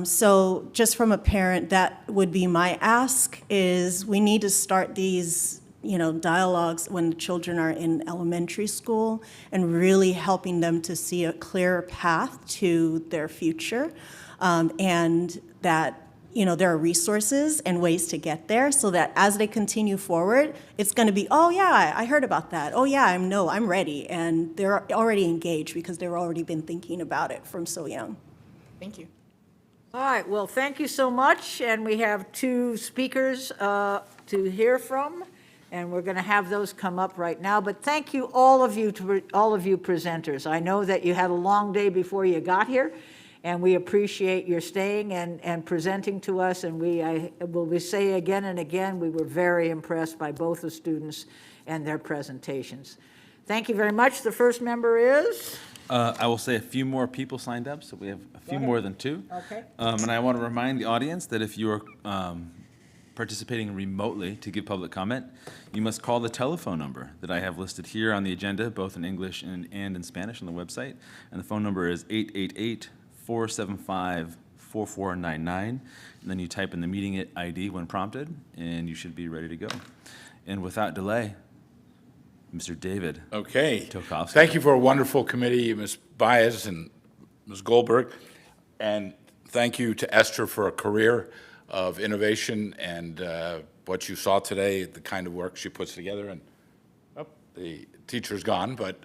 So just from a parent, that would be my ask, is we need to start these dialogues when the children are in elementary school and really helping them to see a clearer path to their future. And that, there are resources and ways to get there, so that as they continue forward, it's going to be, oh yeah, I heard about that. Oh yeah, I'm ready. And they're already engaged because they've already been thinking about it from so young. Thank you. All right, well, thank you so much. And we have two speakers to hear from, and we're going to have those come up right now. But thank you, all of you presenters. I know that you had a long day before you got here, and we appreciate your staying and presenting to us. And I will say again and again, we were very impressed by both the students and their presentations. Thank you very much. The first member is? I will say a few more people signed up, so we have a few more than two. Okay. And I want to remind the audience that if you are participating remotely to give public comment, you must call the telephone number that I have listed here on the agenda, both in English and in Spanish on the website. And the phone number is 888-475-4499. And then you type in the meeting ID when prompted, and you should be ready to go. And without delay, Mr. David. Okay. Tokovsky. Thank you for a wonderful committee, Ms. Baez and Ms. Goldberg. And thank you to Esther for a career of innovation and what you saw today, the kind of work she puts together. And the teacher's gone, but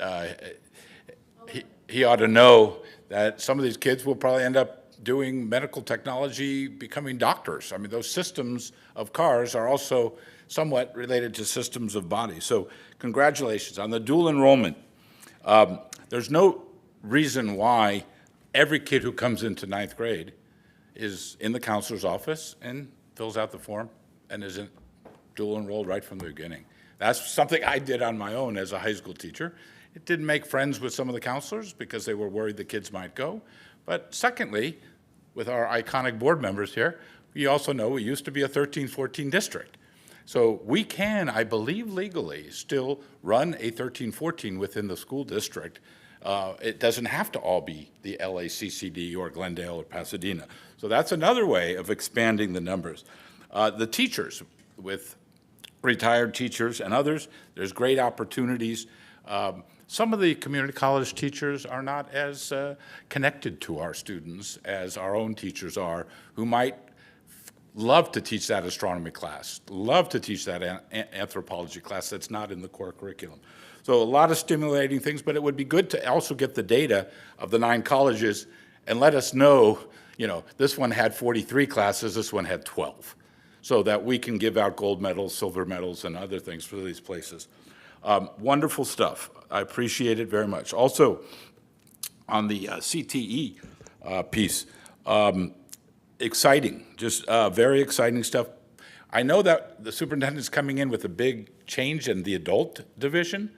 he ought to know that some of these kids will probably end up doing medical technology, becoming doctors. I mean, those systems of cars are also somewhat related to systems of bodies. So congratulations. On the dual enrollment, there's no reason why every kid who comes into ninth grade is in the counselor's office and fills out the form and is dual enrolled right from the beginning. That's something I did on my own as a high school teacher. It didn't make friends with some of the counselors because they were worried the kids might go. But secondly, with our iconic board members here, we also know we used to be a 13-14 district. So we can, I believe legally, still run a 13-14 within the school district. It doesn't have to all be the LACCD or Glendale or Pasadena. So that's another way of expanding the numbers. The teachers, with retired teachers and others, there's great opportunities. Some of the community college teachers are not as connected to our students as our own teachers are, who might love to teach that astronomy class, love to teach that anthropology class that's not in the core curriculum. So a lot of stimulating things, but it would be good to also get the data of the 9 colleges and let us know, this one had 43 classes, this one had 12, so that we can give out gold medals, silver medals, and other things for these places. Wonderful stuff. I appreciate it very much. Also, on the CTE piece, exciting, just very exciting stuff. I know that the superintendent's coming in with a big change in the adult division.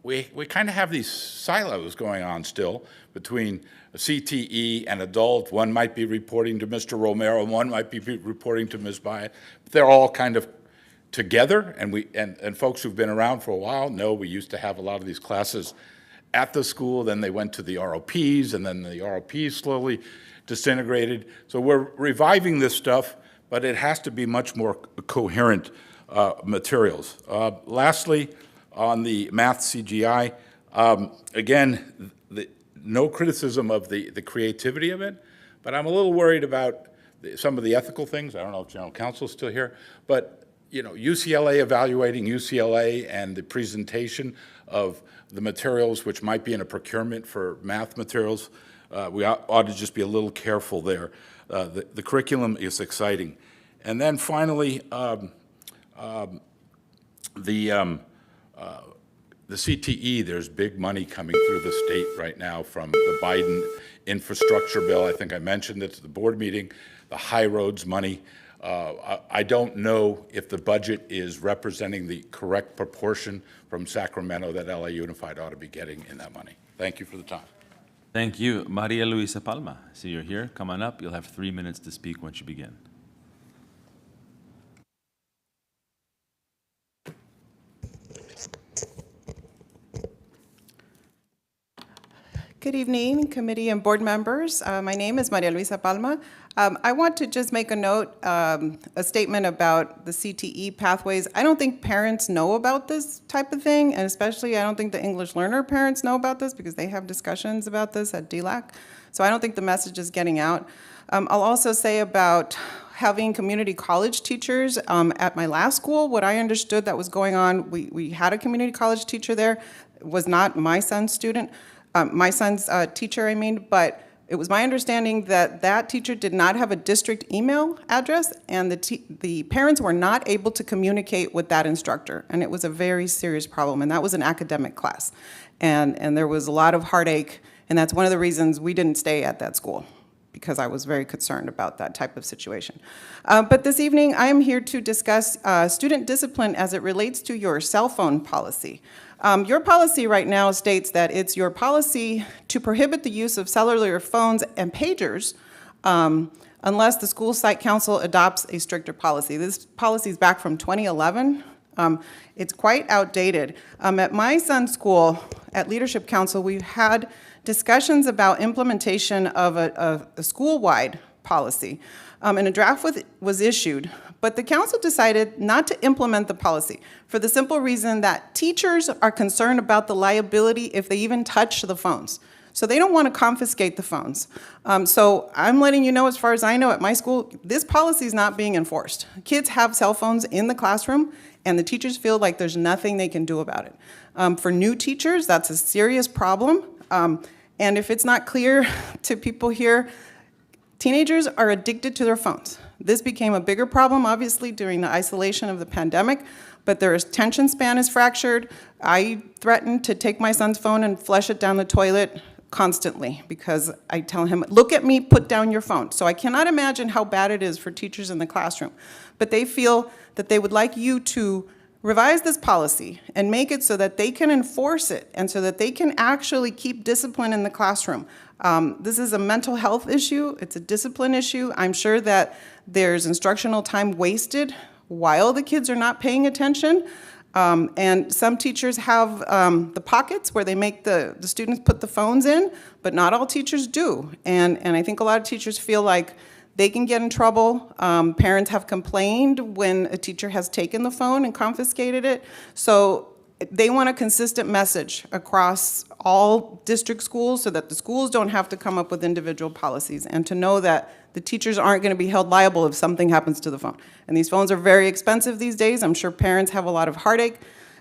we kind of have these silos going on still between CTE and adult. One might be reporting to Mr. Romero, and one might be reporting to Ms. Byatt. They're all kind of together, and folks who've been around for a while know we used to have a lot of these classes at the school, then they went to the ROPs, and then the ROPs slowly disintegrated. So we're reviving this stuff, but it has to be much more coherent materials. Lastly, on the math CGI, again, no criticism of the creativity of it, but I'm a little worried about some of the ethical things. I don't know if General Counsel's still here, but you know, UCLA evaluating UCLA and the presentation of the materials which might be in a procurement for math materials, we ought to just be a little careful there. The curriculum is exciting. And then finally, the CTE, there's big money coming through the state right now from the Biden infrastructure bill. I think I mentioned it at the board meeting, the high roads money. I don't know if the budget is representing the correct proportion from Sacramento that LA Unified ought to be getting in that money. Thank you for the time. Thank you. Maria Luisa Palma, I see you're here. Come on up. You'll have 3 minutes to speak once you begin. Good evening, committee and board members. My name is Maria Luisa Palma. I want to just make a note, a statement about the CTE pathways. I don't think parents know about this type of thing, and especially I don't think the English learner parents know about this because they have discussions about this at DLAC. So I don't think the message is getting out. I'll also say about having community college teachers at my last school, what I understood that was going on, we had a community college teacher there. It was not my son's student. My son's teacher, I mean, but it was my understanding that that teacher did not have a district email address, and the parents were not able to communicate with that instructor, and it was a very serious problem, and that was an academic class. And there was a lot of heartache, and that's one of the reasons we didn't stay at that school, because I was very concerned about that type of situation. But this evening, I am here to discuss student discipline as it relates to your cell phone policy. Your policy right now states that it's your policy to prohibit the use of cellular phones and pagers unless the school site council adopts a stricter policy. This policy is back from 2011. It's quite outdated. At my son's school, at Leadership Council, we've had discussions about implementation of a school-wide policy. And a draft was issued, but the council decided not to implement the policy for the simple reason that teachers are concerned about the liability if they even touch the phones. So they don't want to confiscate the phones. So I'm letting you know, as far as I know, at my school, this policy is not being enforced. Kids have cell phones in the classroom, and the teachers feel like there's nothing they can do about it. For new teachers, that's a serious problem. And if it's not clear to people here, teenagers are addicted to their phones. This became a bigger problem, obviously, during the isolation of the pandemic, but their attention span is fractured. I threaten to take my son's phone and flush it down the toilet constantly because I tell him, look at me, put down your phone. So I cannot imagine how bad it is for teachers in the classroom. But they feel that they would like you to revise this policy and make it so that they can enforce it and so that they can actually keep discipline in the classroom. This is a mental health issue. It's a discipline issue. I'm sure that there's instructional time wasted while the kids are not paying attention. And some teachers have the pockets where they make the students put the phones in, but not all teachers do. And I think a lot of teachers feel like they can get in trouble. Parents have complained when a teacher has taken the phone and confiscated it. So they want a consistent message across all district schools so that the schools don't have to come up with individual policies, and to know that the teachers aren't going to be held liable if something happens to the phone. And these phones are very expensive these days. I'm sure parents have a lot of heartache.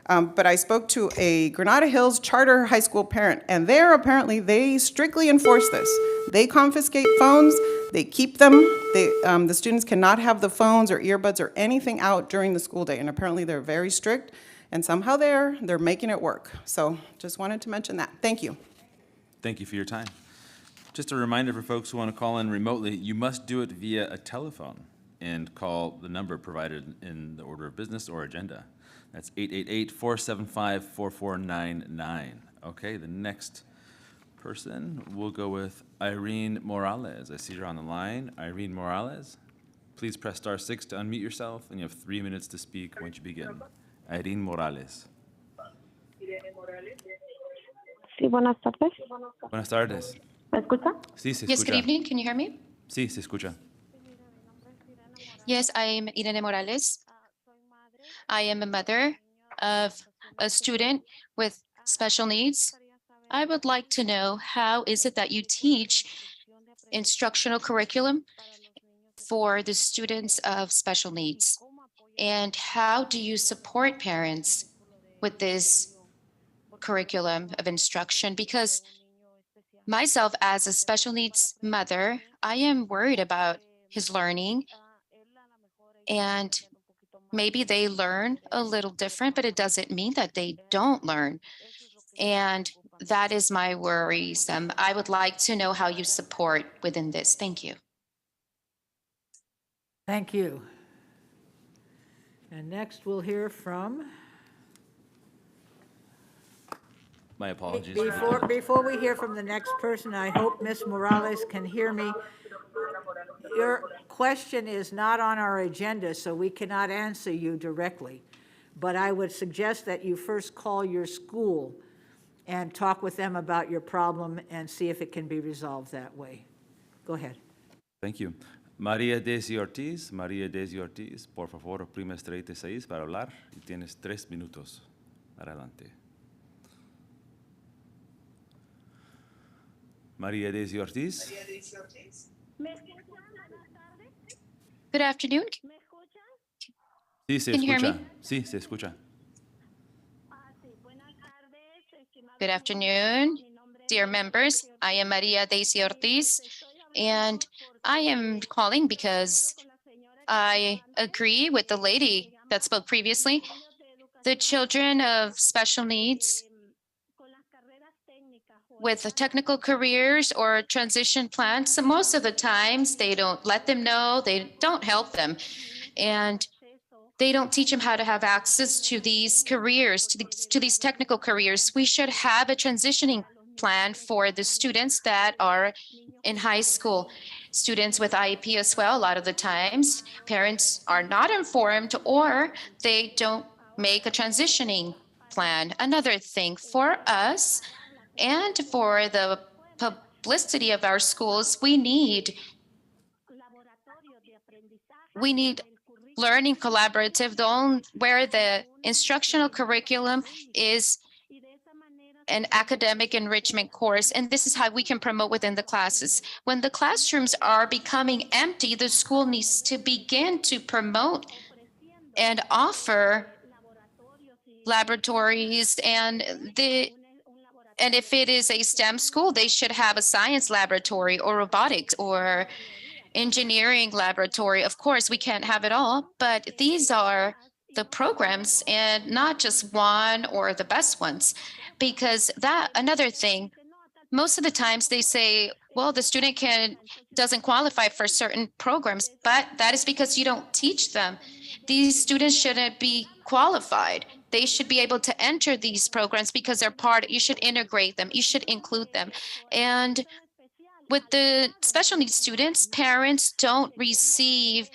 But I spoke to a Granada Hills charter high school parent, and there apparently they strictly enforce this. They confiscate phones, they keep them. The students cannot have the phones or earbuds or anything out during the school day, and apparently they're very strict, and somehow they're making it work. So just wanted to mention that. Thank you. Thank you for your time. Just a reminder for folks who want to call in remotely, you must do it via a telephone. and call the number provided in the order of business or agenda. That's 888-475-4499. Okay, the next person, we'll go with Irene Morales. I see her on the line. Irene Morales, please press *6 to unmute yourself, and you have 3 minutes to speak once you begin. Irene Morales. Sí, buenas tardes. Buenas tardes. ¿Me escucha? Sí, se Yes, escucha. good evening. Can you hear me? Sí, se escucha. Yes, I'm Irene Morales. I am a mother of a student with special needs. I would like to know, how is it that you teach instructional curriculum for the students of special needs? And how do you support parents with this curriculum of instruction? Because myself, as a special needs mother, I am worried about his learning, and maybe they learn a little different, but it doesn't mean that they don't learn. And that is my worrisome. I would like to know how you support within this. Thank you. Thank you. And next, we'll hear from, My apologies. before we hear from the next person, I hope Ms. Morales can hear me. Your question is not on our agenda, so we cannot answer you directly. But I would suggest that you first call your school and talk with them about your problem and see if it can be resolved that way. Go ahead. Thank you. María Daisy Ortiz, por favor, oprime estrella 6 para hablar y tienes 3 minutos. Adelante. María Daisy Ortiz. Good afternoon. Sí, se Can you hear escucha. me? Sí, se escucha. Good afternoon, dear members. I am Maria Daisy Ortiz, and I am calling because I agree with the lady that spoke previously. The children of special needs with the technical careers or transition plans, so most of the times they don't let them know, they don't help them. And they don't teach them how to have access to these careers, to these technical careers. We should have a transitioning plan for the students that are in high school. Students with IEP as well, a lot of the times, parents are not informed or they don't make a transitioning plan. Another thing for us and for the publicity of our schools, we need learning collaborative, where the instructional curriculum is an academic enrichment course, and this is how we can promote within the classes. When the classrooms are becoming empty, the school needs to begin to promote and offer laboratories, and if it is a STEM school, they should have a science laboratory or robotics or engineering laboratory. Of course, we can't have it all, but these are the programs and not just one or the best ones. Because another thing, most of the times they say, well, the student doesn't qualify for certain programs, but that is because you don't teach them. These students shouldn't be qualified. They should be able to enter these programs because they're you should integrate them, you should include them. And with the special needs students, parents don't receive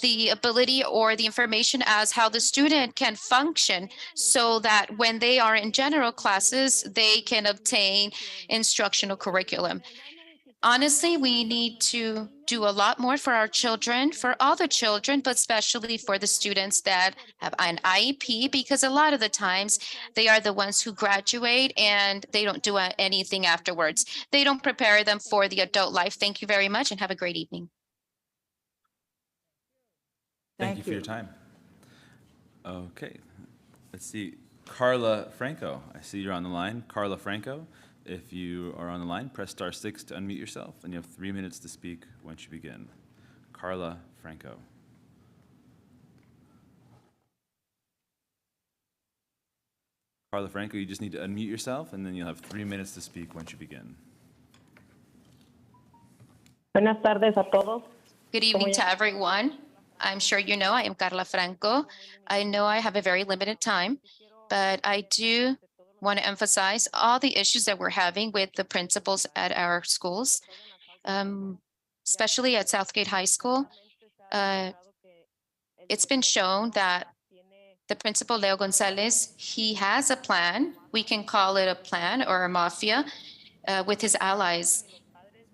the ability or the information as how the student can function, so that when they are in general classes, they can obtain instructional curriculum. Honestly, we need to do a lot more for our children, for all the children, but especially for the students that have an IEP, because a lot of the times they are the ones who graduate and they don't do anything afterwards. They don't prepare them for the adult life. Thank you very much and have a great evening. Thank you for your time. Okay, let's see. Carla Franco, I see you're on the line. Carla Franco, if you are on the line, press *6 to unmute yourself, and you have 3 minutes to speak once you begin. Carla Franco. Carla Franco, you just need to unmute yourself, and then you'll have 3 minutes to speak once you begin. Buenas tardes a todos. Good evening to everyone. I'm sure you know I am Carla Franco. I know I have a very limited time, but I do want to emphasize all the issues that we're having with the principals at our schools, especially at Southgate High School. It's been shown that the principal, Leo Gonzalez, he has a plan. We can call it a plan or a mafia with his allies.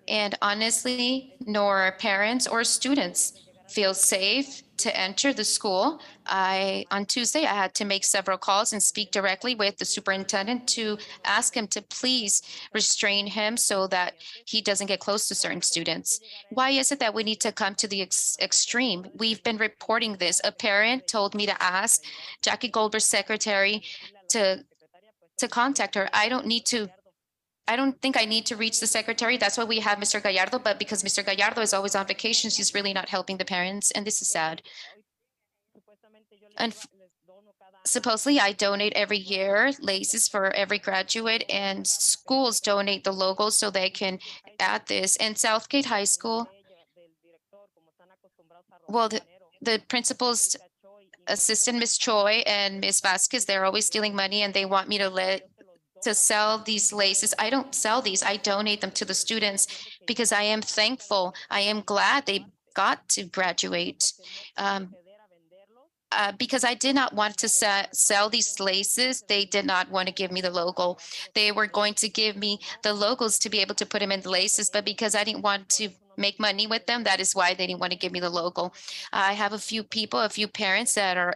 And honestly, nor parents or students feel safe to enter the school. On Tuesday, I had to make several calls and speak directly with the superintendent to ask him to please restrain him so that he doesn't get close to certain students. Why is it that we need to come to the extreme? We've been reporting this. A parent told me to ask Jackie Goldberg's secretary to contact her. I don't think I need to reach the secretary. That's why we have Mr. Gallardo, but because Mr. Gallardo is always on vacation, she's really not helping the parents, and this is sad. And supposedly I donate every year laces for every graduate, and schools donate the logos so they can add this. And Southgate High School, well, the principal's assistant, Ms. Choi, and Ms. Vasquez, they're always stealing money, and they want me to sell these laces. I don't sell these. I donate them to the students because I am thankful. I am glad they got to graduate. Because I did not want to sell these laces. They did not want to give me the logo. They were going to give me the logos to be able to put them in the laces, but because I didn't want to make money with them, that is why they didn't want to give me the logo. I have a few parents that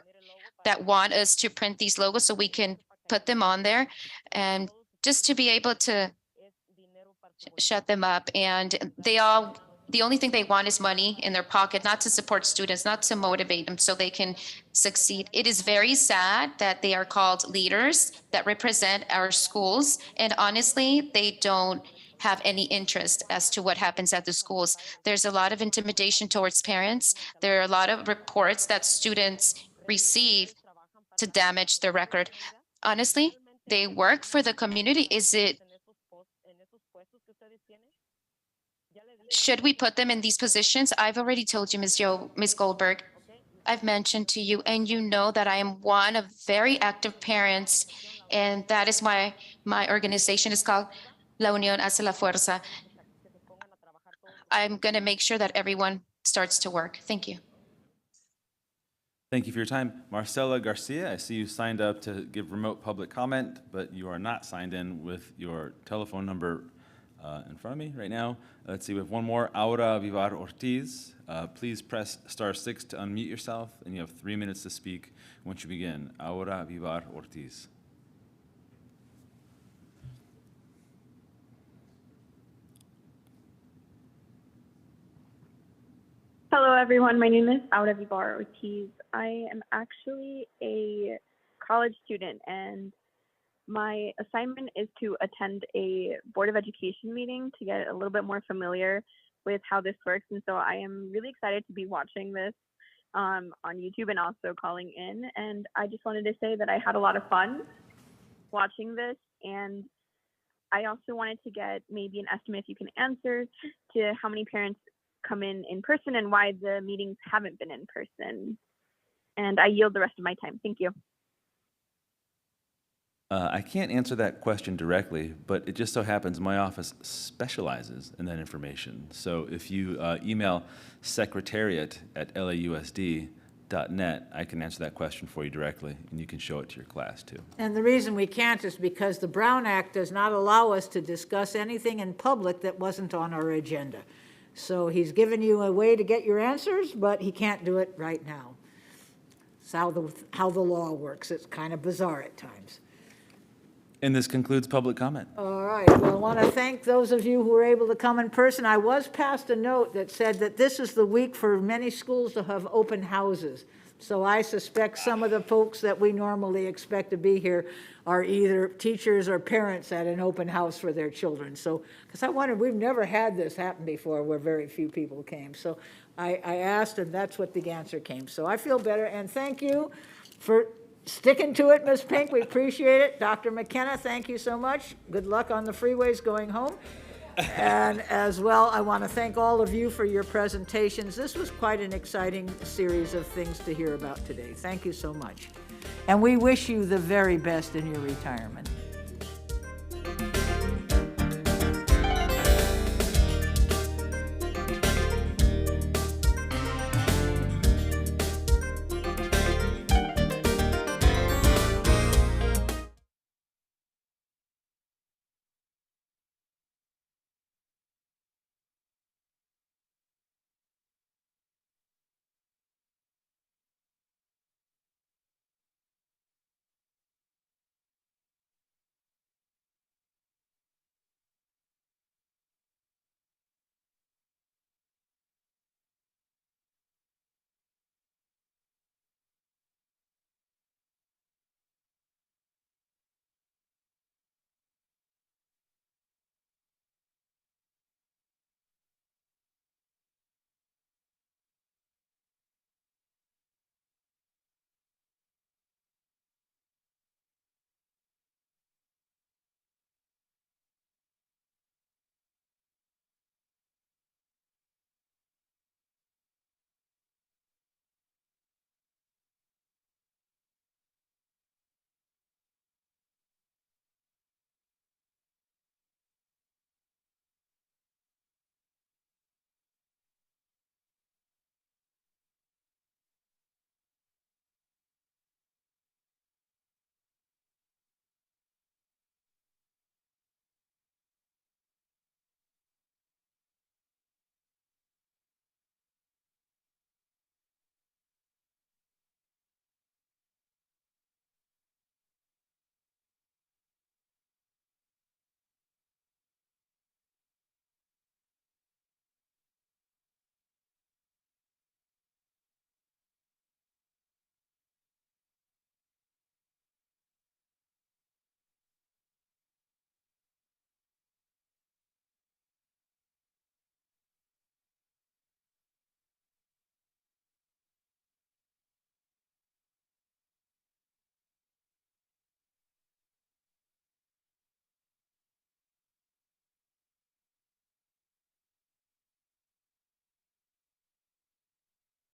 want us to print these logos so we can put them on there and just to be able to shut them up. And the only thing they want is money in their pocket, not to support students, not to motivate them so they can succeed. It is very sad that they are called leaders that represent our schools. And honestly, they don't have any interest as to what happens at the schools. There's a lot of intimidation towards parents. There are a lot of reports that students receive to damage their record. Honestly, they work for the community. Should we put them in these positions? I've already told you, Ms. Goldberg. I've mentioned to you, and you know that I am one of very active parents, and that is why my organization is called La Unión Hace la Fuerza. I'm going to make sure that everyone starts to work. Thank you. Thank you for your time. Marcela Garcia, I see you signed up to give remote public comment, but you are not signed in with your telephone number in front of me right now. Let's see, we have one more, Aura Vivar Ortiz. Please press *6 to unmute yourself, and you have 3 minutes to speak once you begin. Aura Vivar Ortiz. Hello, everyone. My name is Aura Vivar Ortiz. I am actually a college student, and my assignment is to attend a Board of Education meeting to get a little bit more familiar with how this works. And so I am really excited to be watching this on YouTube and also calling in. And I just wanted to say that I had a lot of fun watching this. And I also wanted to get maybe an estimate, if you can answer, to how many parents come in person and why the meetings haven't been in person. And I yield the rest of my time. Thank you. I can't answer that question directly, but it just so happens my office specializes in that information. So if you email secretariat@lausd.net, I can answer that question for you directly, and you can show it to your class too. And the reason we can't is because the Brown Act does not allow us to discuss anything in public that wasn't on our agenda. So he's given you a way to get your answers, but he can't do it right now. It's how the law works. It's kind of bizarre at times. And this concludes public comment. All right, well, I want to thank those of you who were able to come in person. I was passed a note that said that this is the week for many schools to have open houses. So I suspect some of the folks that we normally expect to be here are either teachers or parents at an open house for their children. So, because I wondered, we've never had this happen before where very few people came. So I asked, and that's what the answer came. So I feel better, and thank you for sticking to it, Ms. Pink. We appreciate it. Dr. McKenna, thank you so much. Good luck on the freeways going home. And as well, I want to thank all of you for your presentations. This was quite an exciting series of things to hear about today. Thank you so much. And we wish you the very best in your retirement.